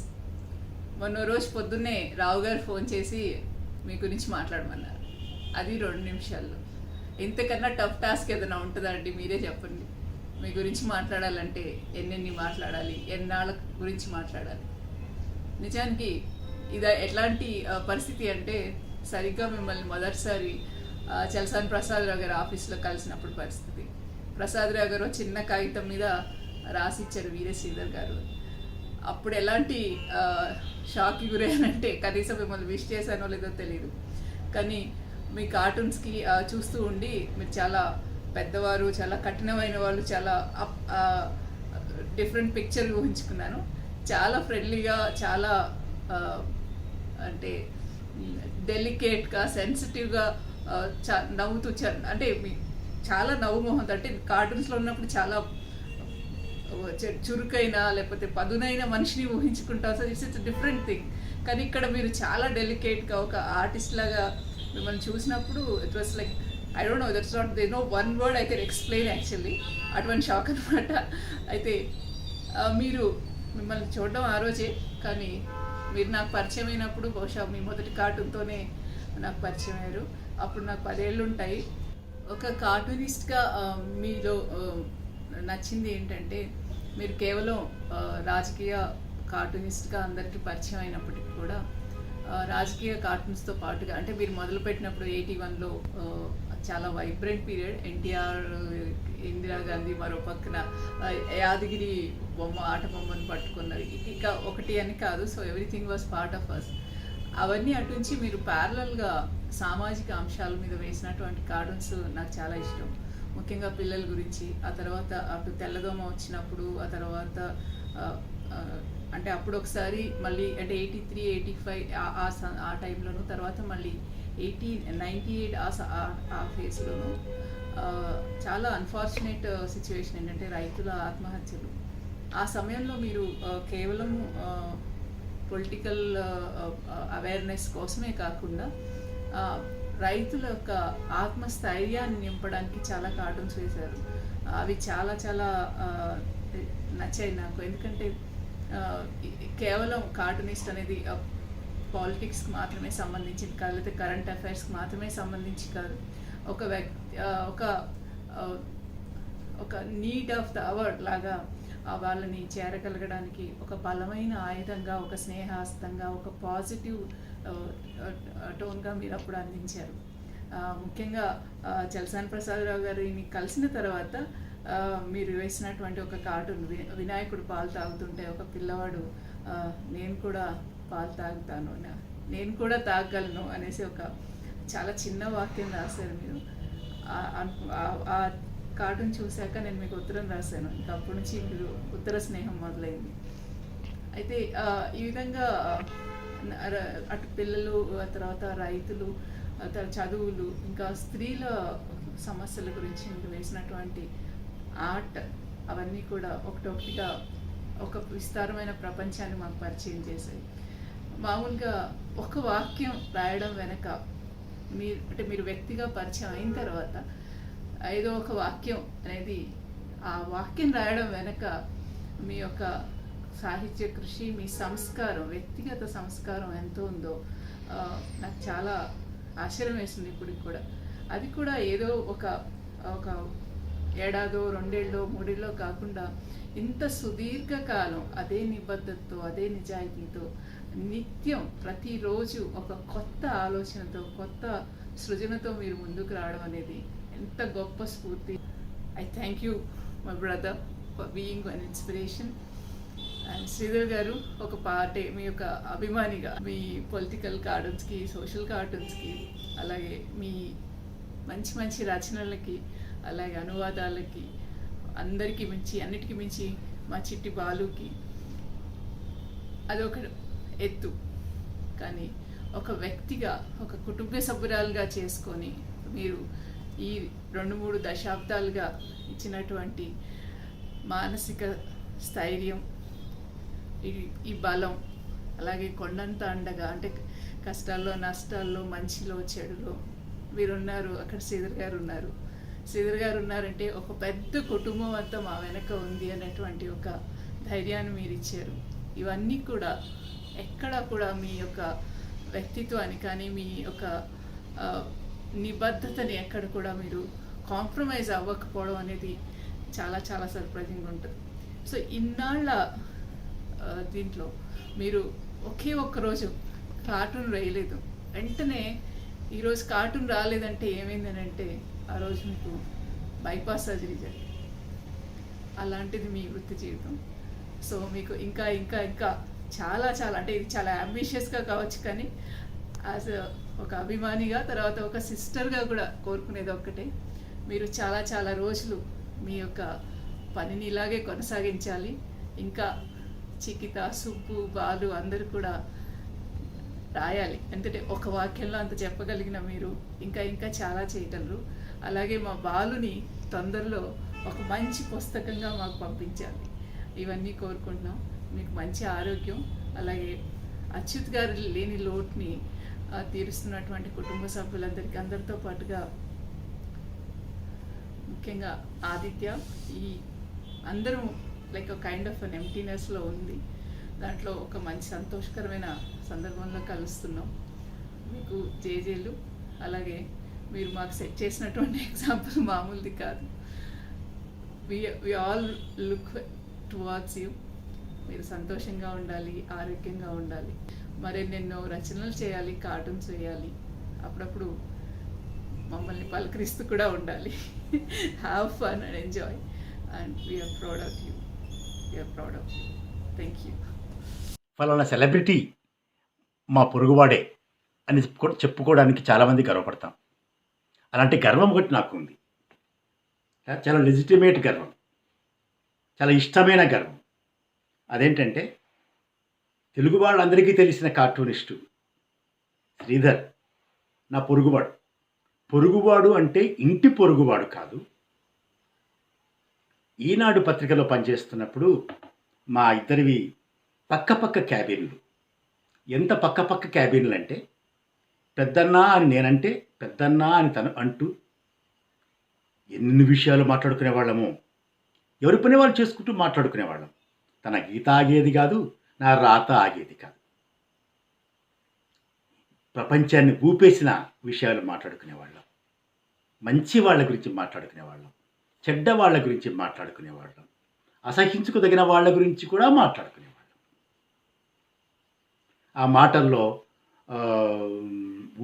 L: మొన్న రోజు పొద్దున్నే రావు గారు ఫోన్ చేసి మీ గురించి మాట్లాడమన్నారు. అది 2 నిమిషాల్లో. ఇంతకన్నా టఫ్ టాస్క్ ఏదైనా ఉంటుందండి? మీరే చెప్పండి. మీ గురించి మాట్లాడాలంటే ఎన్నెన్ని మాట్లాడాలి, ఎన్నాళ్ళ గురించి మాట్లాడాలి. నిజానికి ఇది ఎట్లాంటి పరిస్థితి అంటే, సరిగ్గా మిమ్మల్ని మొదటిసారి చలసాని ప్రసాదరావు గారి ఆఫీస్లో కలిసినప్పుడు పరిస్థితి. ప్రసాదరావు గారు చిన్న కాగితం మీద రాసిచ్చారు వీరే శ్రీధర్ గారు. అప్పుడు ఎలాంటి షాక్కి గురయ్యానంటే, కనీసం మిమ్మల్ని విష్ చేశానో లేదో తెలియదు, కానీ మీ కార్టూన్స్కి చూస్తూ ఉండి మీరు చాలా పెద్దవారు, చాలా కఠినమైన వాళ్ళు, చాలా డిఫరెంట్ పిక్చర్ ఊహించుకున్నాను. చాలా ఫ్రెండ్లీగా, చాలా అంటే డెలికేట్గా, సెన్సిటివ్గా, నవ్వుతూ అంటే చాలా నవ్వు మొహం. అంటే కార్టూన్స్లో ఉన్నప్పుడు చాలా చురుకైన లేకపోతే పదునైన మనిషిని ఊహించుకుంటాం. So it's different thing. కానీ ఇక్కడ మీరు చాలా డెలికేట్గా ఒక ఆర్టిస్ట్ లాగా మిమ్మల్ని చూసినప్పుడు it was like, I don't know, that's not, they know one word I can explain actually. అటువంటి షాక్ అనమాట. అయితే మిమ్మల్ని చూడడం ఆ రోజే, కానీ మీరు నాకు పరిచయం అయినప్పుడు బహుశా మీ మొదటి కార్టూన్తోనే నాకు పరిచయం అయ్యారు. అప్పుడు నాకు 10 ఏళ్ళు ఉంటాయి. ఒక కార్టూనిస్ట్గా మీలో నచ్చింది ఏంటంటే, మీరు కేవలం రాజకీయ కార్టూనిస్ట్గా అందరికీ పరిచయం అయినప్పటికీ కూడా రాజకీయ కార్టూన్స్తో పాటుగా, అంటే మీరు మొదలుపెట్టినప్పుడు 81లో చాలా వైబ్రెంట్ పీరియడ్. ఎన్టీఆర్, ఇందిరాగాంధీ, మరో పక్కన యాదగిరి ఆట బొమ్మను పట్టుకున్నారు. ఇక ఒకటి అని కాదు, so everything was part of us. అవన్నీ అటుంచి మీరు ప్యారలల్గా సామాజిక అంశాల మీద వేసినటువంటి కార్టూన్స్ నాకు చాలా ఇష్టం. ముఖ్యంగా పిల్లల గురించి. ఆ తర్వాత అటు తెల్లదోమ వచ్చినప్పుడు, ఆ తర్వాత అంటే అప్పుడు ఒకసారి మళ్ళీ అంటే 83, 85 ఆ టైంలోను, తర్వాత మళ్ళీ 98 ఆ ఫేజ్లోను చాలా అన్ఫార్చునేట్ సిచ్యువేషన్ ఏంటంటే రైతుల ఆత్మహత్యలు. ఆ సమయంలో మీరు కేవలం పొలిటికల్ అవేర్నెస్ కోసమే కాకుండా రైతుల యొక్క ఆత్మస్థైర్యాన్ని నింపడానికి చాలా కార్టూన్స్ వేశారు. అవి చాలా చాలా నచ్చాయి నాకు. ఎందుకంటే కేవలం కార్టూనిస్ట్ అనేది పాలిటిక్స్కి మాత్రమే సంబంధించింది కాదు, లేకపోతే కరెంట్ అఫైర్స్కి మాత్రమే సంబంధించి కాదు. ఒక నీడ్ ఆఫ్ ద అవర్ లాగా వాళ్ళని చేరగలగడానికి ఒక బలమైన ఆయుధంగా, ఒక స్నేహాస్తంగా, ఒక పాజిటివ్ టోన్గా మీరు అప్పుడు అందించారు. ముఖ్యంగా చలసాని ప్రసాదరావు గారిని కలిసిన తర్వాత మీరు వేసినటువంటి ఒక కార్టూన్, వినాయకుడు పాలు తాగుతుంటే ఒక పిల్లవాడు నేను కూడా పాలు తాగుతాను, నేను కూడా తాగలను అనేసి ఒక చాలా చిన్న వాక్యం రాశారు మీరు. ఆ కార్టూన్ చూశాక నేను మీకు ఉత్తరం రాశాను. ఇంకా అప్పటి నుంచి మీరు ఉత్తర స్నేహం మొదలైంది. అయితే ఈ విధంగా అటు పిల్లలు, ఆ తర్వాత రైతులు, చదువులు, ఇంకా స్త్రీల సమస్యల గురించి మీరు వేసినటువంటి ఆర్ట్, అవన్నీ కూడా ఒకటొకటిగా ఒక విస్తారమైన ప్రపంచాన్ని మాకు పరిచయం చేశాయి. మామూలుగా ఒక వాక్యం రాయడం వెనక మీరు వ్యక్తిగా పరిచయం అయిన తర్వాత ఏదో ఒక వాక్యం అనేది, ఆ వాక్యం రాయడం వెనక మీ యొక్క సాహిత్య కృషి, మీ సంస్కారం, వ్యక్తిగత సంస్కారం ఎంత ఉందో నాకు చాలా ఆశ్చర్యం వేసింది ఇప్పటికి కూడా. అది కూడా ఏదో ఒక ఏడాదో, 2 ఏళ్ళో, 3 ఏళ్ళో కాకుండా ఇంత సుదీర్ఘకాలం అదే నిబద్ధతతో, అదే నిజాయితీతో, నిత్యం ప్రతిరోజు ఒక కొత్త ఆలోచనతో, కొత్త సృజనతో మీరు ముందుకు రావడం అనేది ఎంత గొప్ప స్ఫూర్తి. I thank you, my brother, for being an inspiration. And Sridhar గారు ఒక పార్టే మీ యొక్క అభిమానిగా మీ పొలిటికల్ కార్టూన్స్కి, సోషల్ కార్టూన్స్కి, అలాగే మీ మంచి మంచి రచనలకి, అలాగే అనువాదాలకి, అందరికీ మించి, అన్నిటికీ మించి మా చిట్టి బాలుకి అదొక ఎత్తు. కానీ ఒక వ్యక్తిగా, ఒక కుటుంబ సభ్యురాలుగా చేసుకొని మీరు ఈ 2-3 దశాబ్దాలుగా ఇచ్చినటువంటి మానసిక స్థైర్యం, ఈ బలం, అలాగే కొండంత అండగా, అంటే కష్టాల్లో, నష్టాల్లో, మంచిలో, చెడులో మీరున్నారు. అక్కడ శ్రీధర్ గారు ఉన్నారు. శ్రీధర్ గారు ఉన్నారంటే ఒక పెద్ద కుటుంబం అంతా మా వెనక ఉంది అనేటువంటి ఒక ధైర్యాన్ని మీరు ఇచ్చారు. ఇవన్నీ కూడా ఎక్కడా కూడా మీ యొక్క వ్యక్తిత్వాన్ని కానీ, మీ యొక్క నిబద్ధతని ఎక్కడ కూడా మీరు కాంప్రమైజ్ అవ్వకపోవడం అనేది చాలా చాలా సర్ప్రైజింగ్గా ఉంటుంది. సో ఇన్నాళ్ళ దీంట్లో మీరు ఒకే ఒక్క రోజు కార్టూన్ వేయలేదు. వెంటనే ఈరోజు కార్టూన్ రాలేదంటే ఏమైందని అంటే, ఆ రోజు మీకు బైపాస్ సర్జరీ జరిగింది. అలాంటిది మీ వృత్తి జీవితం. సో మీకు ఇంకా ఇంకా ఇంకా చాలా చాలా, అంటే ఇది చాలా అంబిషియస్గా కావచ్చు, కానీ యాజ్ ఒక అభిమానిగా, తర్వాత ఒక సిస్టర్గా కూడా కోరుకునేది ఒక్కటే, మీరు చాలా చాలా రోజులు మీ యొక్క పనిని ఇలాగే కొనసాగించాలి. ఇంకా చికిత, సుబ్బు, బాలు అందరూ కూడా రాయాలి. ఎందుకంటే ఒక వాక్యంలో అంత చెప్పగలిగిన మీరు ఇంకా ఇంకా చాలా చేయగలరు. అలాగే మా బాలుని తొందరలో ఒక మంచి పుస్తకంగా మాకు పంపించాలి. ఇవన్నీ కోరుకుంటున్నాం. మీకు మంచి ఆరోగ్యం, అలాగే అచ్యుత్ గారు లేని లోటుని తీరుస్తున్నటువంటి కుటుంబ సభ్యులందరికీ, అందరితో పాటుగా ముఖ్యంగా ఆదిత్య, ఈ అందరూ లైక్ కైండ్ ఆఫ్ అన్ ఎంప్టీనెస్లో ఉంది. దాంట్లో ఒక మంచి సంతోషకరమైన సందర్భంలో కలుస్తున్నాం. మీకు జేజేలు. అలాగే మీరు మాకు సెట్ చేసినటువంటి ఎగ్జాంపుల్ మామూలుది కాదు. We all look towards you. మీరు సంతోషంగా ఉండాలి, ఆరోగ్యంగా ఉండాలి, మరెన్నెన్నో రచనలు చేయాలి, కార్టూన్స్ వేయాలి, అప్పుడప్పుడు మమ్మల్ని పలకరిస్తూ కూడా ఉండాలి. Have fun and enjoy, and we're proud of you. We're proud of you. Thank you.
M: ఫలానా సెలబ్రిటీ మా పొరుగువాడే అని చెప్పుకోవడానికి చాలామంది గర్వపడతాం. అలాంటి గర్వం ఒకటి నాకు ఉంది. చాలా లెజిటిమేట్ గర్వం, చాలా ఇష్టమైన గర్వం. అదేంటంటే, తెలుగు వాళ్ళందరికీ తెలిసిన కార్టూనిస్టు శ్రీధర్ నా పొరుగువాడు. పొరుగువాడు అంటే ఇంటి పొరుగువాడు కాదు. ఈనాడు పత్రికలో పనిచేస్తున్నప్పుడు మా ఇద్దరివి పక్కపక్క క్యాబిన్లు. ఎంత పక్కపక్క క్యాబిన్లు అంటే, పెద్దన్నా అని నేనంటే, పెద్దన్నా అని తను అంటూ ఎన్ని విషయాలు మాట్లాడుకునేవాళ్ళము. ఎవరి పని వాళ్ళు చేసుకుంటూ మాట్లాడుకునేవాళ్ళం. తన గీత ఆగేది కాదు, నా రాత ఆగేది కాదు. ప్రపంచాన్ని ఊపేసిన విషయాలు మాట్లాడుకునేవాళ్ళం. మంచి వాళ్ళ గురించి మాట్లాడుకునేవాళ్ళం, చెడ్డ వాళ్ళ గురించి మాట్లాడుకునేవాళ్ళం, అసహించుకోదగిన వాళ్ళ గురించి కూడా మాట్లాడుకునేవాళ్ళం. ఆ మాటల్లో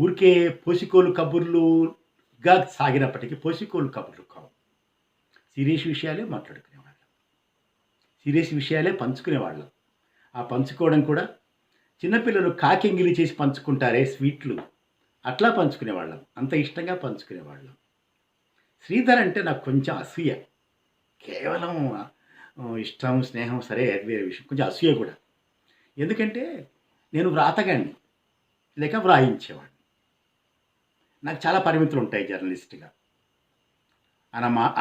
M: ఊరికే పోసికోలు కబుర్లుగా సాగినప్పటికీ పోసికోలు కబుర్లు కావు. సీరియస్ విషయాలే మాట్లాడుకునేవాళ్ళం, సీరియస్ విషయాలే పంచుకునేవాళ్ళం. ఆ పంచుకోవడం కూడా చిన్నపిల్లలు కాకింగిలి చేసి పంచుకుంటారే స్వీట్లు, అట్లా పంచుకునేవాళ్ళం. అంత ఇష్టంగా పంచుకునేవాళ్ళం. శ్రీధర్ అంటే నాకు కొంచెం అసూయ. కేవలం ఇష్టం, స్నేహం సరే వేరే విషయం, కొంచెం అసూయ కూడా. ఎందుకంటే నేను వ్రాతగాడిని లేక వ్రాయించేవాడిని. నాకు చాలా పరిమితులు ఉంటాయి జర్నలిస్ట్గా.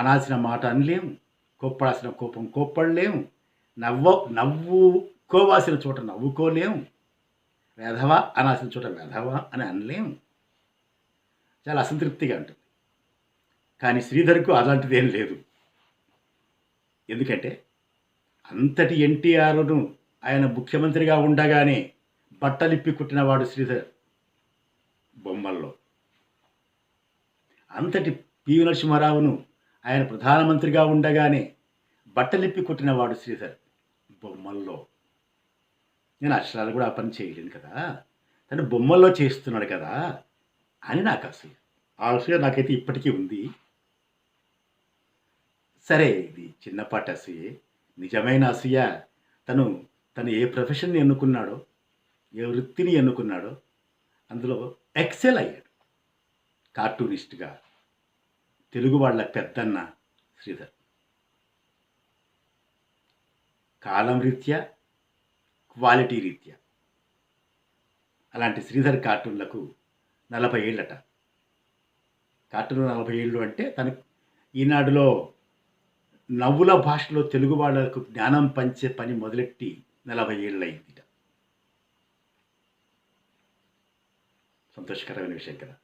M: అనాల్సిన మాట అనలేము, కోప్పడాల్సిన కోపం కోప్పడలేము, నవ్వుకోవాల్సిన చోట నవ్వుకోలేము, వెధవా అనాల్సిన చోట వెధవా అని అనలేము. చాలా అసంతృప్తిగా ఉంటుంది. కానీ శ్రీధర్కు అలాంటిదేం లేదు. ఎందుకంటే అంతటి ఎన్టీఆర్ను ఆయన ముఖ్యమంత్రిగా ఉండగానే బట్టలిప్పి కుట్టినవాడు శ్రీధర్ బొమ్మల్లో. అంతటి పివి నరసింహారావును ఆయన ప్రధానమంత్రిగా ఉండగానే బట్టలిప్పి కుట్టినవాడు శ్రీధర్ బొమ్మల్లో. నేను అక్షరాలు కూడా ఆ పని చేయలేను కదా, తను బొమ్మల్లో చేస్తున్నాడు కదా అని నాకు అసూయ. ఆ అసూయ నాకైతే ఇప్పటికీ ఉంది. సరే, ఇది చిన్నపాటి అసూయే. నిజమైన అసూయ తను తను ఏ ప్రొఫెషన్ని ఎన్నుకున్నాడో, ఏ వృత్తిని ఎన్నుకున్నాడో అందులో ఎక్సెల్ అయ్యాడు. కార్టూనిస్ట్గా తెలుగు వాళ్ళ పెద్దన్న శ్రీధర్. కాలం రీత్యా, క్వాలిటీ రీత్యా అలాంటి శ్రీధర్ కార్టూన్లకు 40 ఏళ్ళట. కార్టూన్ 40 ఏళ్ళు అంటే తను ఈనాడులో నవ్వుల భాషలో తెలుగు వాళ్ళకు జ్ఞానం పంచే పని మొదలెట్టి 40 ఏళ్ళు అయిందిట. సంతోషకరమైన విషయం కదా,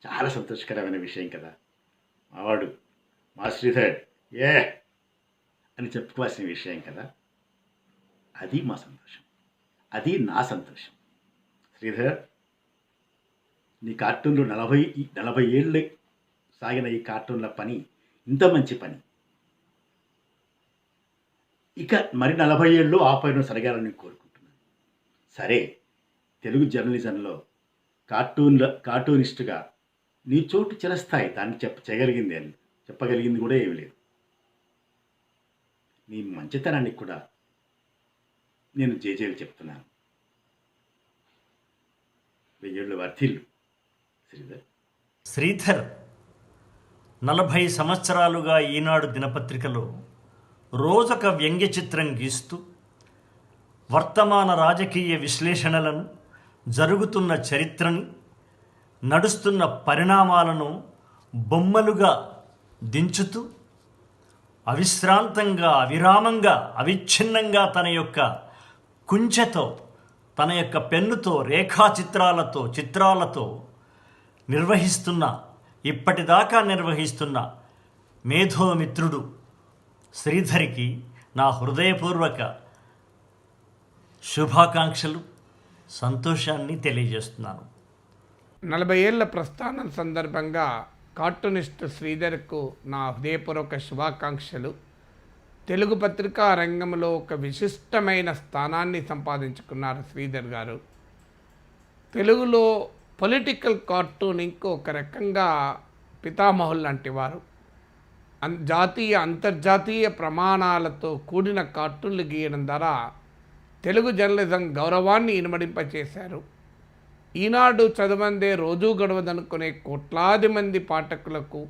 M: చాలా సంతోషకరమైన విషయం కదా. మావాడు మా శ్రీధర్ అని చెప్పుకోవాల్సిన విషయం కదా. అది మా సంతోషం, అది నా సంతోషం. శ్రీధర్, నీ కార్టూన్లు 40 ఏళ్ళు సాగిన ఈ కార్టూన్ల పని ఇంత మంచి పని, ఇక మరి 40 ఏళ్ళు ఆపైన సరగాలని కోరుకుంటున్నాను. సరే, తెలుగు జర్నలిజంలో కార్టూనిస్టుగా నీ చోటు చిరస్థాయి. దాన్ని చెప్పగలిగింది కూడా ఏమీ లేదు. నీ మంచితనానికి కూడా నేను జేజేలు చెప్తున్నాను. 1000 ఏళ్ళు వర్ధిల్లు శ్రీధర్.
N: శ్రీధర్ 40 సంవత్సరాలుగా ఈనాడు దినపత్రికలో రోజొక వ్యంగ్య చిత్రం గీస్తూ వర్తమాన రాజకీయ విశ్లేషణలను, జరుగుతున్న చరిత్రని, నడుస్తున్న పరిణామాలను బొమ్మలుగా దించుతూ అవిశ్రాంతంగా, అవిరామంగా, అవిచ్ఛిన్నంగా తన యొక్క కుంచెతో, తన యొక్క పెన్నుతో, రేఖాచిత్రాలతో, చిత్రాలతో ఇప్పటిదాకా నిర్వహిస్తున్న మేధోమిత్రుడు శ్రీధర్కి నా హృదయపూర్వక శుభాకాంక్షలు, సంతోషాన్ని తెలియజేస్తున్నాను.
O: 40 ఏళ్ల ప్రస్థానం సందర్భంగా కార్టూనిస్ట్ శ్రీధర్కు నా హృదయపూర్వక శుభాకాంక్షలు. తెలుగు పత్రికా రంగంలో ఒక విశిష్టమైన స్థానాన్ని సంపాదించుకున్నారు శ్రీధర్ గారు. తెలుగులో పొలిటికల్ కార్టూనింగ్కు ఒక రకంగా పితామహులు లాంటి వారు. జాతీయ అంతర్జాతీయ ప్రమాణాలతో కూడిన కార్టూన్లు గీయడం ద్వారా తెలుగు జర్నలిజం గౌరవాన్ని ఇనుమడింపచేశారు. ఈనాడు చదవందే రోజూ గడవదనుకునే కోట్లాది మంది పాఠకులకు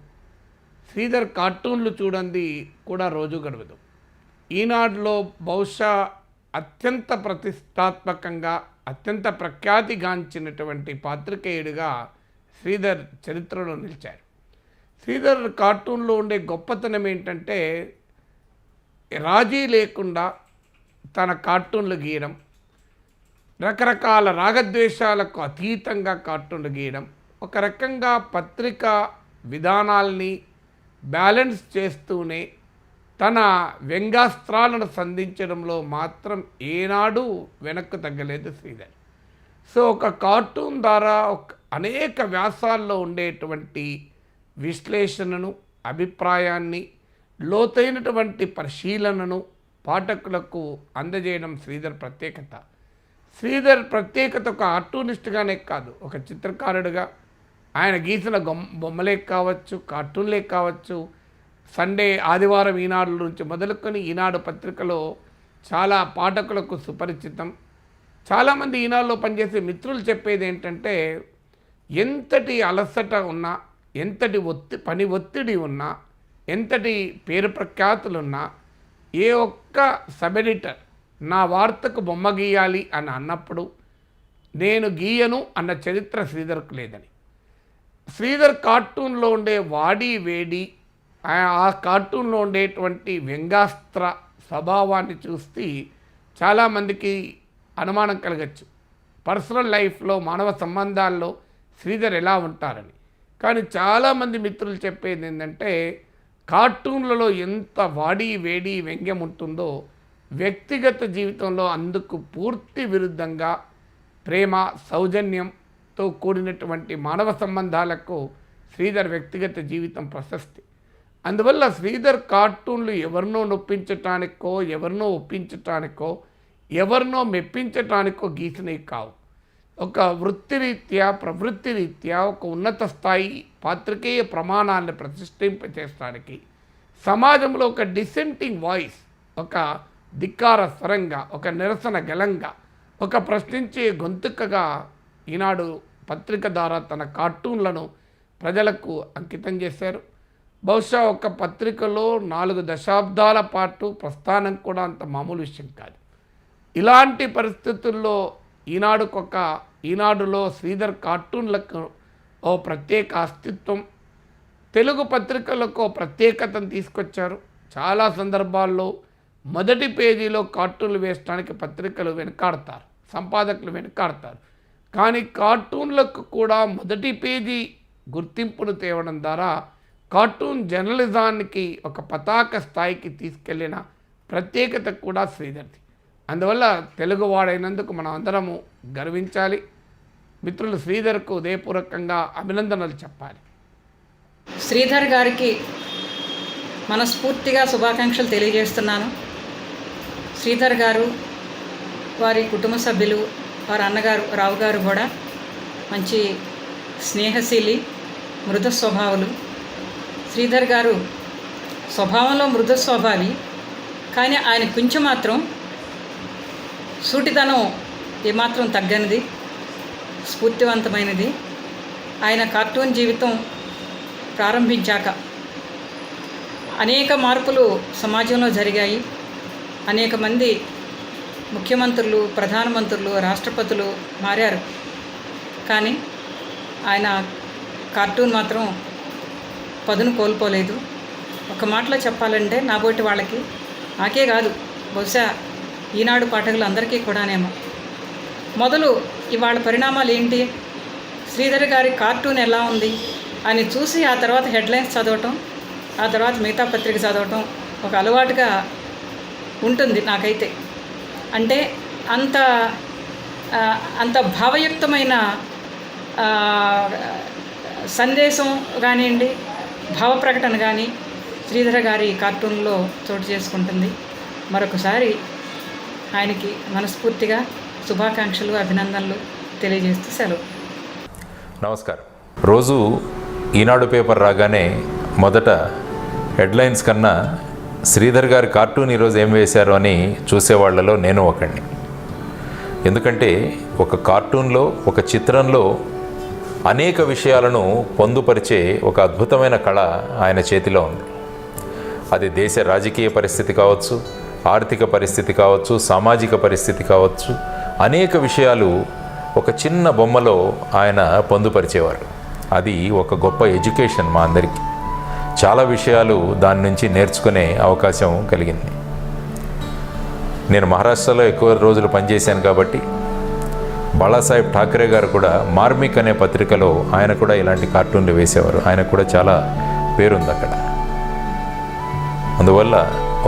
O: శ్రీధర్ కార్టూన్లు చూడండి కూడా రోజు గడవదు. ఈనాడులో బహుశా అత్యంత ప్రతిష్టాత్మకంగా, అత్యంత ప్రఖ్యాతిగాంచినటువంటి పాత్రికేయుడిగా శ్రీధర్ చరిత్రలో నిలిచారు. శ్రీధర్ కార్టూన్లో ఉండే గొప్పతనం ఏంటంటే రాజీ లేకుండా తన కార్టూన్లు గీయడం, రకరకాల రాగద్వేషాలకు అతీతంగా కార్టూన్లు గీయడం, ఒక రకంగా పత్రికా విధానాల్ని బ్యాలెన్స్ చేస్తూనే తన వ్యంగ్యాస్త్రాలను సంధించడంలో మాత్రం ఏనాడు వెనక్కు తగ్గలేదు శ్రీధర్. సో ఒక కార్టూన్ ద్వారా అనేక వ్యాసాల్లో ఉండేటువంటి విశ్లేషణను, అభిప్రాయాన్ని, లోతైనటువంటి పరిశీలనను పాఠకులకు అందజేయడం శ్రీధర్ ప్రత్యేకత. శ్రీధర్ ప్రత్యేకత ఒక కార్టూనిస్ట్గానే కాదు, ఒక చిత్రకారుడిగా ఆయన గీసిన బొమ్మలే కావచ్చు, కార్టూన్లే కావచ్చు, సండే ఆదివారం ఈనాడు నుంచి మొదలుకొని ఈనాడు పత్రికలో చాలా పాఠకులకు సుపరిచితం. చాలామంది ఈనాడులో పనిచేసే మిత్రులు చెప్పేది ఏంటంటే ఎంతటి అలసట ఉన్నా, ఎంతటి పని ఒత్తిడి ఉన్నా, ఎంతటి పేరు ప్రఖ్యాతులున్నా ఏ ఒక్క సబ్ ఎడిటర్ నా వార్తకు బొమ్మ గీయాలి అని అన్నప్పుడు నేను గీయను అన్న చరిత్ర శ్రీధర్కు లేదని. శ్రీధర్ కార్టూన్లో ఉండే వాడి వేడి, ఆ కార్టూన్లో ఉండేటువంటి వ్యంగ్యాస్త్ర స్వభావాన్ని చూస్తే చాలామందికి అనుమానం కలగచ్చు, పర్సనల్ లైఫ్లో, మానవ సంబంధాల్లో శ్రీధర్ ఎలా ఉంటారని. కానీ చాలామంది మిత్రులు చెప్పేది ఏంటంటే కార్టూన్లలో ఎంత వాడి వేడి వ్యంగ్యం ఉంటుందో వ్యక్తిగత జీవితంలో అందుకు పూర్తి విరుద్ధంగా ప్రేమ, సౌజన్యంతో కూడినటువంటి మానవ సంబంధాలకు శ్రీధర్ వ్యక్తిగత జీవితం ప్రశస్తి. అందువల్ల శ్రీధర్ కార్టూన్లు ఎవరినో నొప్పించటానికో, ఎవరినో ఒప్పించటానికో, ఎవరినో మెప్పించటానికో గీసినవి కావు. ఒక వృత్తిరీత్యా, ప్రవృత్తిరీత్యా ఒక ఉన్నత స్థాయి పాత్రికేయ ప్రమాణాలను ప్రతిష్ఠింపచేయడానికి, సమాజంలో ఒక డిసెంటింగ్ వాయిస్, ఒక ధిక్కార స్వరంగా, ఒక నిరసన గలంగా, ఒక ప్రశ్నించే గొంతుకగా ఈనాడు పత్రిక ద్వారా తన కార్టూన్లను ప్రజలకు అంకితం చేశారు. బహుశా ఒక పత్రికలో 4 దశాబ్దాల పాటు ప్రస్థానం కూడా అంత మామూలు విషయం కాదు. ఇలాంటి పరిస్థితుల్లో ఈనాడులో శ్రీధర్ కార్టూన్లకు ఓ ప్రత్యేక అస్తిత్వం, తెలుగు పత్రికలకు ఓ ప్రత్యేకతను తీసుకొచ్చారు. చాలా సందర్భాల్లో మొదటి పేజీలో కార్టూన్లు వేయడానికి పత్రికలు వెనకాడతారు, సంపాదకులు వెనకాడతారు. కానీ కార్టూన్లకు కూడా మొదటి పేజీ గుర్తింపును తేవడం ద్వారా కార్టూన్ జర్నలిజానికి ఒక పతాక స్థాయికి తీసుకెళ్లిన ప్రత్యేకత కూడా శ్రీధర్ది. అందువల్ల తెలుగువాడైనందుకు మనం అందరము గర్వించాలి. మిత్రులు శ్రీధర్కు ఉదయపూర్వకంగా అభినందనలు చెప్పాలి.
P: శ్రీధర్ గారికి మనస్ఫూర్తిగా శుభాకాంక్షలు తెలియజేస్తున్నాను. శ్రీధర్ గారు, వారి కుటుంబ సభ్యులు, వారి అన్నగారు రావు గారు కూడా మంచి స్నేహశీలి, మృదు స్వభావులు. శ్రీధర్ గారు స్వభావంలో మృదు స్వభావి, కానీ ఆయన కొంచెం మాత్రం సూటిదనం ఏమాత్రం తగ్గనిది, స్ఫూర్తివంతమైనది. ఆయన కార్టూన్ జీవితం ప్రారంభించాక అనేక మార్పులు సమాజంలో జరిగాయి. అనేక మంది ముఖ్యమంత్రులు, ప్రధానమంత్రులు, రాష్ట్రపతులు మారారు. కానీ ఆయన కార్టూన్ మాత్రం పదును కోల్పోలేదు. ఒక మాటలో చెప్పాలంటే నాబోటి వాళ్ళకి, నాకే కాదు బహుశా ఈనాడు పాఠకులు అందరికీ కూడానేమో, మొదలు ఇవాళ పరిణామాలు ఏంటి, శ్రీధర్ గారి కార్టూన్ ఎలా ఉంది అని చూసి ఆ తర్వాత హెడ్లైన్స్ చదవటం, ఆ తర్వాత మిగతా పత్రిక చదవటం ఒక అలవాటుగా ఉంటుంది నాకైతే. అంటే అంత భావయుక్తమైన సందేశం కానివ్వండి, భావ ప్రకటన కానీ శ్రీధర్ గారి కార్టూన్లో చోటు చేసుకుంటుంది. మరొకసారి ఆయనకి మనస్ఫూర్తిగా శుభాకాంక్షలు, అభినందనలు తెలియజేస్తూ సెలవు.
Q: నమస్కారం. రోజు ఈనాడు పేపర్ రాగానే మొదట హెడ్లైన్స్ కన్నా శ్రీధర్ గారి కార్టూన్ ఈరోజు ఏం వేశారు అని చూసేవాళ్లలో నేను ఒకడిని. ఎందుకంటే ఒక కార్టూన్లో, ఒక చిత్రంలో అనేక విషయాలను పొందుపరిచే ఒక అద్భుతమైన కళ ఆయన చేతిలో ఉంది. అది దేశ రాజకీయ పరిస్థితి కావచ్చు, ఆర్థిక పరిస్థితి కావచ్చు, సామాజిక పరిస్థితి కావచ్చు, అనేక విషయాలు ఒక చిన్న బొమ్మలో ఆయన పొందుపరిచేవారు. అది ఒక గొప్ప ఎడ్యుకేషన్ మా అందరికీ. చాలా విషయాలు దాని నుంచి నేర్చుకునే అవకాశం కలిగింది. నేను మహారాష్ట్రలో ఎక్కువ రోజులు పనిచేశాను కాబట్టి బాళాసాహెబ్ ఠాకరే గారు కూడా మార్మిక్ అనే పత్రికలో ఆయన కూడా ఇలాంటి కార్టూన్లు వేసేవారు. ఆయనకు కూడా చాలా పేరుంది అక్కడ. అందువల్ల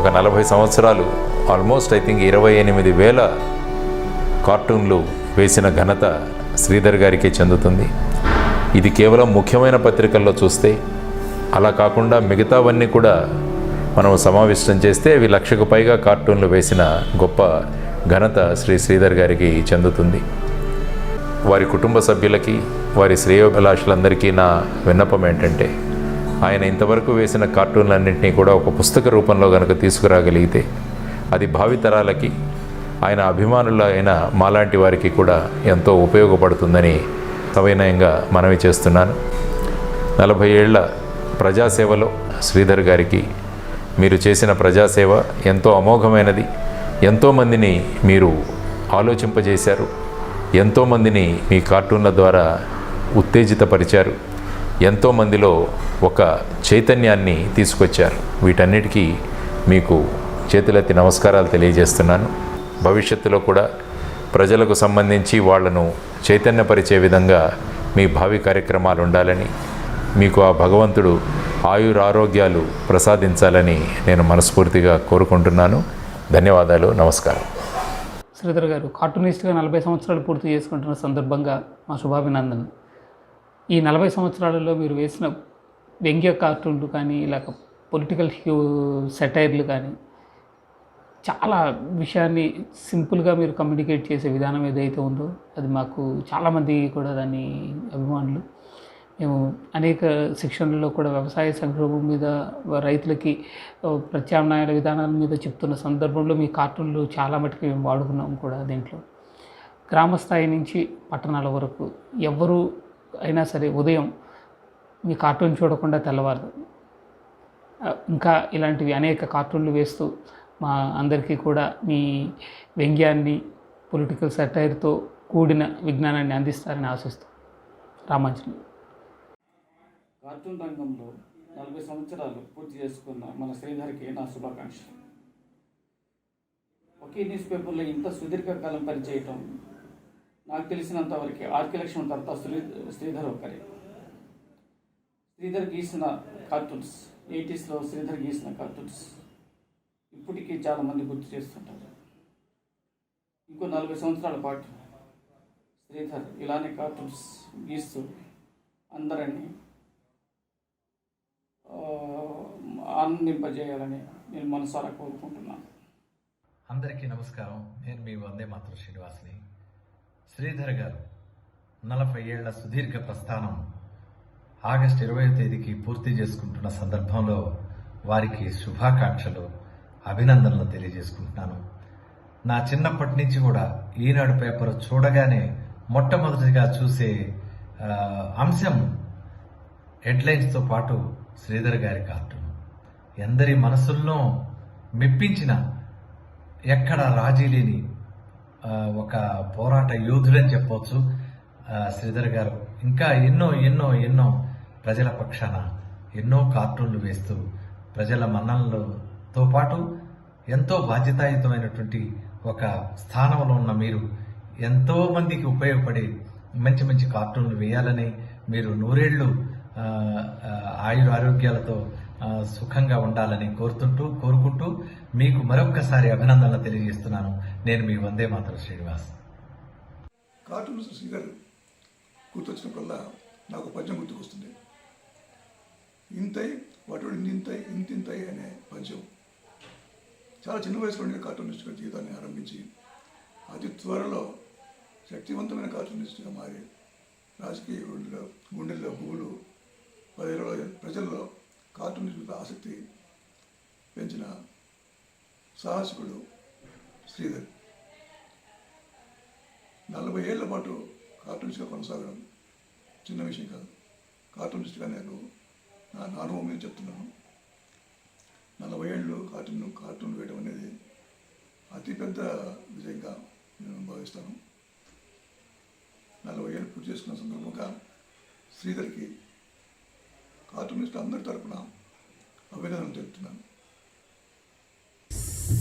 Q: ఒక 40 సంవత్సరాలు ఆల్మోస్ట్ ఐ థింక్ 28,000 కార్టూన్లు వేసిన ఘనత శ్రీధర్ గారికి చెందుతుంది. ఇది కేవలం ముఖ్యమైన పత్రికల్లో చూస్తే, అలా కాకుండా మిగతావన్నీ కూడా మనం సమావిష్టం చేస్తే అవి 1,00,000కు పైగా కార్టూన్లు వేసిన గొప్ప ఘనత శ్రీధర్ గారికి చెందుతుంది. వారి కుటుంబ సభ్యులకి, వారి శ్రేయోభిలాషులందరికీ నా విన్నపం ఏంటంటే, ఆయన ఇంతవరకు వేసిన కార్టూన్లన్నింటినీ కూడా ఒక పుస్తక రూపంలో కనుక తీసుకురాగలిగితే అది భావితరాలకి, ఆయన అభిమానుల అయిన మాలాంటి వారికి కూడా ఎంతో ఉపయోగపడుతుందని సవినయంగా మనవి చేస్తున్నాను. 40 ఏళ్ల ప్రజాసేవలో శ్రీధర్ గారికి మీరు చేసిన ప్రజాసేవ ఎంతో అమోఘమైనది. ఎంతోమందిని మీరు ఆలోచింపజేశారు, ఎంతోమందిని మీ కార్టూన్ల ద్వారా ఉత్తేజితపరిచారు, ఎంతోమందిలో ఒక చైతన్యాన్ని తీసుకొచ్చారు. వీటన్నిటికీ మీకు చేతులెత్తి నమస్కారాలు తెలియజేస్తున్నాను. భవిష్యత్తులో కూడా ప్రజలకు సంబంధించి వాళ్లను చైతన్యపరిచే విధంగా మీ భావి కార్యక్రమాలు ఉండాలని, మీకు ఆ భగవంతుడు ఆయురారోగ్యాలు ప్రసాదించాలని నేను మనస్ఫూర్తిగా కోరుకుంటున్నాను. ధన్యవాదాలు. నమస్కారం.
R: శ్రీధర్ గారు కార్టూనిస్ట్గా 40 సంవత్సరాలు పూర్తి చేసుకుంటున్న సందర్భంగా మా శుభాభినందనలు. ఈ 40 సంవత్సరాలలో మీరు వేసిన వ్యంగ్య కార్టూన్లు కానీ, ఇలాగ పొలిటికల్ సెటైర్లు కానీ, చాలా విషయాన్ని సింపుల్గా మీరు కమ్యూనికేట్ చేసే విధానం ఏదైతే ఉందో అది మాకు చాలామంది కూడా దాన్ని అభిమానులు. మేము అనేక శిక్షణల్లో కూడా వ్యవసాయ సంక్షోభం మీద రైతులకి ప్రత్యామ్నాయాల విధానాల మీద చెప్తున్న సందర్భంలో మీ కార్టూన్లు చాలా మటుకు మేము వాడుకున్నాం కూడా. దీంట్లో గ్రామ స్థాయి నుంచి పట్టణాల వరకు ఎవరు అయినా సరే ఉదయం మీ కార్టూన్ చూడకుండా తెల్లవారు. ఇంకా ఇలాంటివి అనేక కార్టూన్లు వేస్తూ మా అందరికీ కూడా మీ వ్యంగ్యాన్ని, పొలిటికల్ సెటైర్తో కూడిన విజ్ఞానాన్ని అందిస్తారని ఆశిస్తూ రామాంజనేయులు.
S: కార్టూన్ రంగంలో 40 సంవత్సరాలు పూర్తి చేసుకున్న మన శ్రీధర్కి నా శుభాకాంక్షలు. ఒకే న్యూస్ పేపర్లో ఇంత సుదీర్ఘకాలం పనిచేయటం నాకు తెలిసినంతవరకు ఆర్కే లక్ష్మణ్ తర్వాత శ్రీధర్ ఒక్కరే. శ్రీధర్ గీసిన కార్టూన్స్ 80sలో శ్రీధర్ గీసిన కార్టూన్స్ ఇప్పటికీ చాలామంది గుర్తు చేస్తుంటారు. ఇంకో 40 సంవత్సరాల పాటు శ్రీధర్ ఇలానే కార్టూన్స్ గీస్తూ అందరినీ ఆనందింపజేయాలని నేను మనసారా కోరుకుంటున్నాను.
T: అందరికీ నమస్కారం. నేను మీ వందే మాతరం శ్రీనివాస్ని. శ్రీధర్ గారు 40 ఏళ్ల సుదీర్ఘ ప్రస్థానం ఆగస్టు 20వ తేదీకి పూర్తి చేసుకుంటున్న సందర్భంలో వారికి శుభాకాంక్షలు, అభినందనలు తెలియజేసుకుంటున్నాను. నా చిన్నప్పటి నుంచి కూడా ఈనాడు పేపర్ చూడగానే మొట్టమొదటిగా చూసే అంశం హెడ్లైన్స్తో పాటు శ్రీధర్ గారి కార్టూన్. ఎందరి మనసుల్లో మెప్పించిన, ఎక్కడ రాజీ లేని ఒక పోరాట యోధుడని చెప్పవచ్చు శ్రీధర్ గారు. ఇంకా ఎన్నో ఎన్నో ఎన్నో ప్రజల పక్షాన ఎన్నో కార్టూన్లు వేస్తూ ప్రజల మన్ననలతో పాటు ఎంతో బాధ్యతాయుతమైనటువంటి ఒక స్థానంలో ఉన్న మీరు ఎంతో మందికి ఉపయోగపడే మంచి మంచి కార్టూన్లు వేయాలని, మీరు 100 ఏళ్ళు ఆరోగ్యాలతో సుఖంగా ఉండాలని కోరుకుంటూ మీకు మరొక్కసారి అభినందనలు తెలియజేస్తున్నాను. నేను మీ వందే మాతరం శ్రీనివాస్.
U: కార్టూన్స్ శ్రీధర్ గుర్తొచ్చినప్పుడల్లా నాకు పద్యం గుర్తుకొస్తుంది. ఇంతై వాటి ఇంతింతై ఇంతింతై అనే పద్యం. చాలా చిన్న వయసులోనే కార్టూనిస్ట్గా జీవితాన్ని ఆరంభించి అతి త్వరలో శక్తివంతమైన కార్టూనిస్ట్గా మారి రాజకీయ గుండెల్లో పువ్వులు ప్రజల్లో కార్టూనిస్ట్ మీద ఆసక్తి పెంచిన సాహసికుడు శ్రీధర్. 40 ఏళ్ల పాటు కార్టూనిస్ట్గా కొనసాగడం చిన్న విషయం కాదు. కార్టూనిస్ట్గా నేను నా అనుభవం మీద చెప్తున్నాను. 40 ఏళ్ళు కార్టూన్ వేయడం అనేది అతిపెద్ద విజయంగా నేను భావిస్తాను. 40 ఏళ్ళు పూర్తి చేసుకున్న సందర్భంగా శ్రీధర్కి కార్టూనిస్ట్ అందరి తరపున అభినందనలు తెలుపుతున్నాను.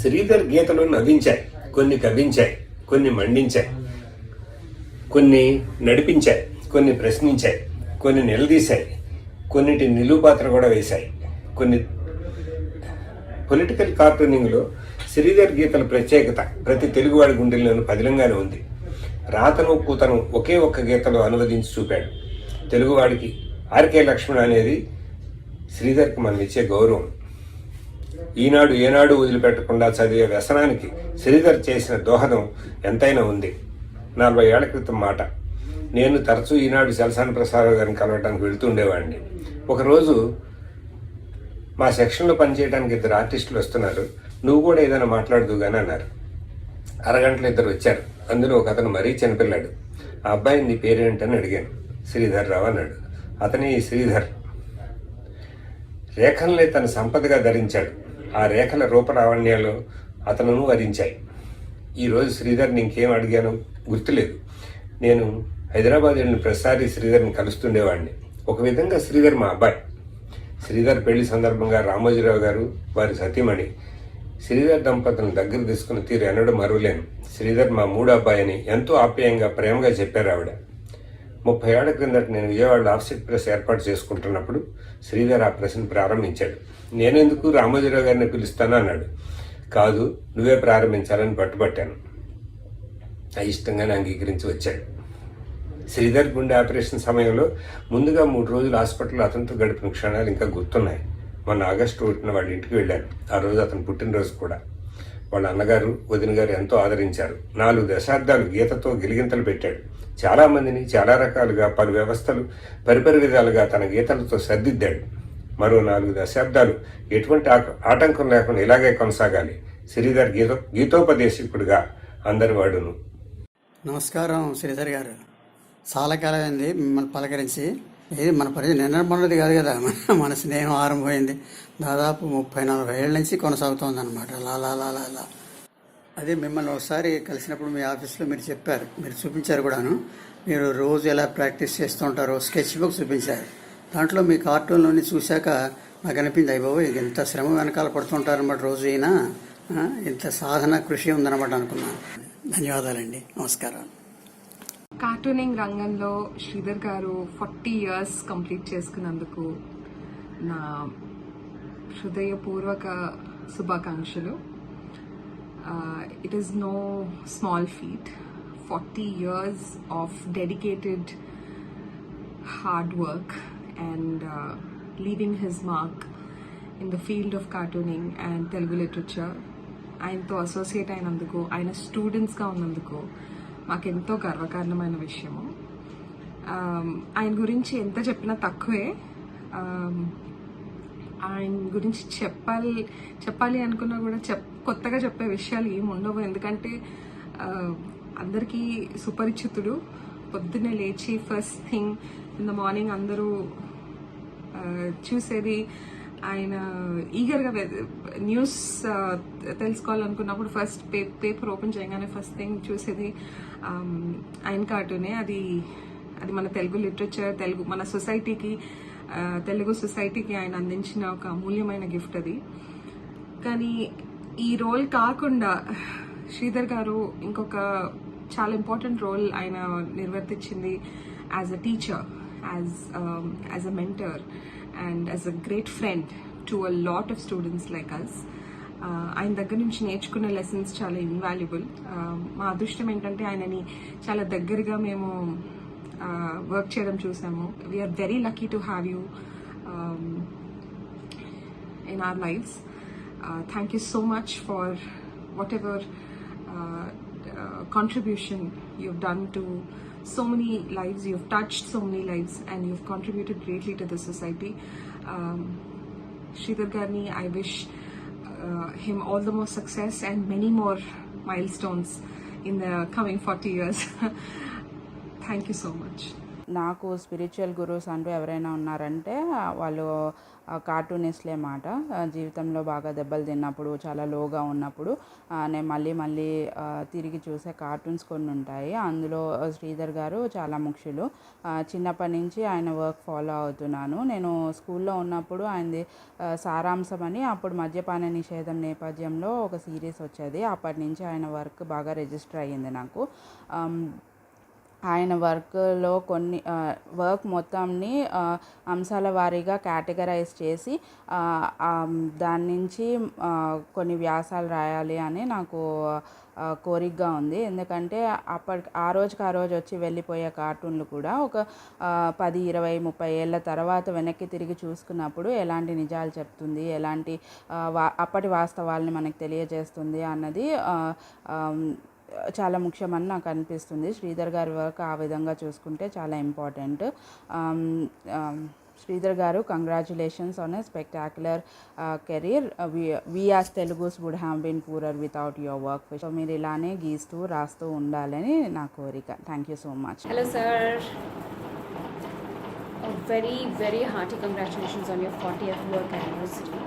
V: శ్రీధర్ గీతలు నవ్వించాయి, కొన్ని కవ్వించాయి, కొన్ని మండించాయి, కొన్ని నడిపించాయి, కొన్ని ప్రశ్నించాయి, కొన్ని నిలదీశాయి, కొన్నిటి నిలువు పాత్ర కూడా వేశాయి. కొన్ని పొలిటికల్ కార్టూనింగ్లో శ్రీధర్ గీతల ప్రత్యేకత ప్రతి తెలుగువాడి గుండెల్లోనూ పదిలంగానే ఉంది. రాతను కూతను ఒకే ఒక్క గీతలో అనువదించి చూపాడు. తెలుగువాడికి ఆర్కే లక్ష్మణ్ అనేది శ్రీధర్కి మనం ఇచ్చే గౌరవం. ఈనాడు ఏనాడు వదిలిపెట్టకుండా చదివే వ్యసనానికి శ్రీధర్ చేసిన దోహదం ఎంతైనా ఉంది. 40 ఏళ్ల క్రితం మాట. నేను తరచూ ఈనాడు చలసాని ప్రసాదరావు గారిని కలవటానికి వెళుతుండేవాడిని. ఒకరోజు మా సెక్షన్లో పనిచేయడానికి 2 ఆర్టిస్టులు వస్తున్నారు, నువ్వు కూడా ఏదైనా మాట్లాడుదుగాని అన్నారు. అరగంటలో 2 వచ్చారు. అందులో ఒక అతను మరీ చిన్నపిల్లాడు. ఆ అబ్బాయి నీ పేరేంటని అడిగాను. శ్రీధర్ రావు అన్నాడు. అతని శ్రీధర్. రేఖల్ని తన సంపదగా ధరించాడు. ఆ రేఖల రూపలావణ్యాలు అతనును వరించాయి. ఈరోజు శ్రీధర్ని ఇంకేం అడిగాను గుర్తులేదు. నేను హైదరాబాద్ వెళ్ళిన ప్రతిసారి శ్రీధర్ని కలుస్తుండేవాడిని. ఒక విధంగా శ్రీధర్ మా అబ్బాయి. శ్రీధర్ పెళ్లి సందర్భంగా రామోజీరావు గారు వారి సతీమణి శ్రీధర్ దంపతులను దగ్గర తీసుకున్న తీరు ఎన్నడూ మరువలేను. శ్రీధర్ మా 3వ అబ్బాయి అని ఎంతో ఆప్యాయంగా ప్రేమగా చెప్పారు ఆవిడ. 30 ఏళ్ల క్రిందట నేను విజయవాడలో ఆఫ్సెట్ ప్రెస్ ఏర్పాటు చేసుకుంటున్నప్పుడు శ్రీధర్ ఆ ప్రెస్ని ప్రారంభించాడు. నేనెందుకు రామోజీరావు గారిని పిలుస్తాను అన్నాడు. కాదు, నువ్వే ప్రారంభించాలని పట్టుబట్టాను. అయిష్టంగానే అంగీకరించి వచ్చాడు. శ్రీధర్ గుండె ఆపరేషన్ సమయంలో ముందుగా 3 రోజులు హాస్పిటల్లో అతనితో గడిపిన క్షణాలు ఇంకా గుర్తున్నాయి. మొన్న ఆగస్టు 1న వాళ్ళ ఇంటికి వెళ్ళాను. ఆ రోజు అతని పుట్టినరోజు కూడా. వాళ్ళ అన్నగారు, వదిన గారు ఎంతో ఆదరించారు. 4 దశాబ్దాలు గీతతో గిలిగింతలు పెట్టాడు. చాలామందిని చాలా రకాలుగా పలు వ్యవస్థలు పరిపరి విధాలుగా తన గీతాలతో సర్దిద్దాడు. మరో 4 దశాబ్దాలు ఎటువంటి ఆటంకం లేకుండా ఇలాగే కొనసాగాలి. శ్రీధర్ గీతోపదేశకుడిగా అందరి వాడును.
B: నమస్కారం శ్రీధర్ గారు. చాలా కాలమైంది మిమ్మల్ని పలకరించి. ఇది మన పరిచయం నిన్నది కాదు కదా, మన స్నేహం ఆరంభమైంది దాదాపు 30-40 ఏళ్ళ నుంచి కొనసాగుతోంది అనమాట. లా అదే మిమ్మల్ని ఒకసారి కలిసినప్పుడు మీ ఆఫీస్లో మీరు చెప్పారు, మీరు చూపించారు కూడాను. మీరు రోజు ఎలా ప్రాక్టీస్ చేస్తూ ఉంటారో స్కెచ్ బుక్ చూపించారు. దాంట్లో మీ కార్టూన్లోని చూశాక నాకు అనిపించింది, అయ్యబాబు ఇంత శ్రమ వెనకాల పడుతుంటారన్నమాట రోజు అయినా, ఇంత సాధన కృషి ఉందన్నమాట అనుకున్నాను. ధన్యవాదాలండి, నమస్కారం.
C: కార్టూనింగ్ రంగంలో శ్రీధర్ గారు 40 years కంప్లీట్ చేసుకున్నందుకు నా హృదయపూర్వక శుభాకాంక్షలు. It is no small feat. 40 years of dedicated hard work and leaving his mark in the field of cartooning and Telugu literature. ఆయనతో అసోసియేట్ అయినందుకు, ఆయన స్టూడెంట్స్గా ఉన్నందుకు మాకెంతో గర్వకారణమైన విషయము. ఆయన గురించి ఎంత చెప్పినా తక్కువే. ఆయన గురించి చెప్పాలి అనుకున్నా కూడా కొత్తగా చెప్పే విషయాలు ఏమి ఉండవు. ఎందుకంటే అందరికీ సుపరిచితుడు. పొద్దున్నే లేచి first thing in the morning అందరూ చూసేది ఆయన. ఈగర్గా న్యూస్ తెలుసుకోవాలనుకున్నప్పుడు ఫస్ట్ పేపర్ ఓపెన్ చేయగానే ఫస్ట్ థింగ్ చూసేది ఆయన కార్టూనే. అది మన తెలుగు లిటరేచర్, మన సొసైటీకి, తెలుగు సొసైటీకి ఆయన అందించిన ఒక అమూల్యమైన గిఫ్ట్ అది. కానీ ఈ రోల్ కాకుండా శ్రీధర్ గారు ఇంకొక చాలా ఇంపార్టెంట్ రోల్ ఆయన నిర్వర్తించింది as a teacher, as a mentor and as a great friend to a lot of students like us. ఆయన దగ్గర నుంచి నేర్చుకున్న లెసన్స్ చాలా ఇన్వాల్యుబుల్. మా అదృష్టం ఏంటంటే ఆయనని చాలా దగ్గరగా మేము వర్క్ చేయడం చూసాము. We're very lucky to have you in our lives. Thank you so much for whatever contribution you've done to so many lives. You've touched so many lives and you've contributed greatly to the society. Sridhar Garni, I wish him all the more success and many more milestones in the coming 40 years. Thank you so much.
W: నాకు spiritual gurus అంటూ ఎవరైనా ఉన్నారంటే వాళ్ళు కార్టూనిస్ట్లే మాట. జీవితంలో బాగా దెబ్బలు తిన్నప్పుడు, చాలా లోగా ఉన్నప్పుడు నేను మళ్ళీ తిరిగి చూసే కార్టూన్స్ కొన్ని ఉంటాయి. అందులో శ్రీధర్ గారు చాలా ముఖ్యులు. చిన్నప్పటి నుంచి ఆయన వర్క్ ఫాలో అవుతున్నాను. నేను స్కూల్లో ఉన్నప్పుడు ఆయనది సారాంశం అని, అప్పుడు మద్యపాన నిషేధం నేపథ్యంలో ఒక సిరీస్ వచ్చేది. అప్పటి నుంచి ఆయన వర్క్ బాగా రిజిస్టర్ అయ్యింది నాకు. ఆయన వర్క్లో వర్క్ మొత్తాన్ని అంశాల వారీగా కేటగరైజ్ చేసి దాని నుంచి కొన్ని వ్యాసాలు రాయాలి అని నాకు కోరికగా ఉంది. ఎందుకంటే ఆ రోజు వచ్చి వెళ్ళిపోయే కార్టూన్లు కూడా ఒక 10, 20, 30 ఏళ్ళ తర్వాత వెనక్కి తిరిగి చూసుకున్నప్పుడు ఎలాంటి నిజాలు చెప్తుంది, ఎలాంటి అప్పటి వాస్తవాల్ని మనకు తెలియజేస్తుంది అన్నది చాలా ముఖ్యమని నాకు అనిపిస్తుంది. శ్రీధర్ గారి వర్క్ ఆ విధంగా చూసుకుంటే చాలా important. Sridhar garu, congratulations on a spectacular career. We as Telugus would have been poorer without your work. So మీరు ఇలానే గీస్తూ రాస్తూ ఉండాలని నా కోరిక. Thank you so much.
X: Hello sir, very hearty congratulations on your 40th work anniversary.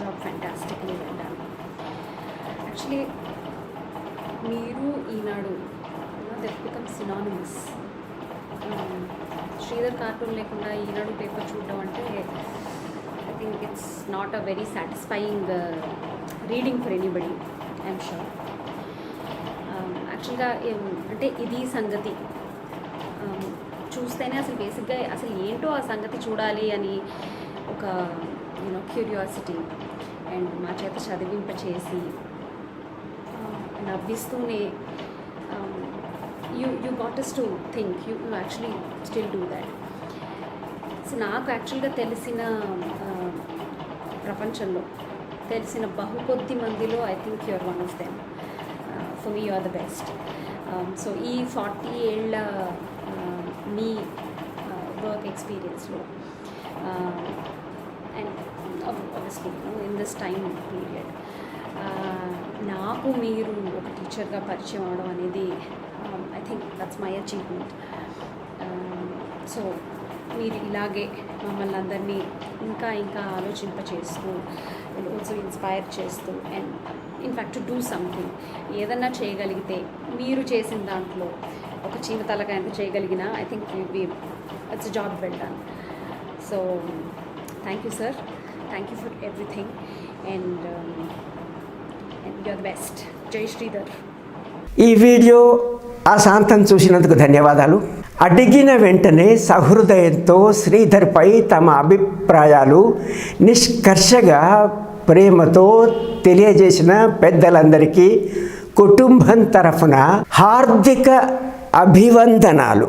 X: Job fantastically well done. Actually, మీరు Eenadu that become synonymous. Sridhar cartoon లేకుండా Eenadu paper చూడడం అంటే I think it's not a very satisfying reading for anybody, I'm sure. యాక్చువల్గా అంటే ఇది సంగతి చూస్తేనే అసలు బేసిక్గా అసలు ఏంటో ఆ సంగతి చూడాలి అని ఒక క్యూరియాసిటీ అండ్ మా చేత చదివింపచేసి నవ్విస్తూనే you got us to think you actually still do that. So నాకు యాక్చువల్గా తెలిసిన ప్రపంచంలో తెలిసిన బహుకొద్ది మందిలో I think you're one of them. For me you are the best. So ఈ 40 ఏళ్ళ మీ వర్క్ ఎక్స్పీరియన్స్లో and obviously in this time period నాకు మీరు ఒక టీచర్గా పరిచయం అవడం అనేది I think that's my achievement. So మీరు ఇలాగే మమ్మల్ని అందరినీ ఇంకా ఇంకా ఆలోచింపచేస్తూ అండ్ ఆల్సో ఇన్స్పైర్ చేస్తూ and in fact to do something, ఏదన్నా చేయగలిగితే మీరు చేసిన దాంట్లో ఒక చిన్న తలకాయంత చేయగలిగినా I think it's job well done. So thank you sir, thank you for everything and you are the best. జై శ్రీధర్.
D: ఈ వీడియో ఆశాంతం చూసినందుకు ధన్యవాదాలు. అడిగిన వెంటనే సహృదయంతో శ్రీధర్పై తమ అభిప్రాయాలు నిష్కర్షగా ప్రేమతో తెలియజేసిన పెద్దలందరికీ కుటుంబం తరఫున హార్దిక అభివందనాలు.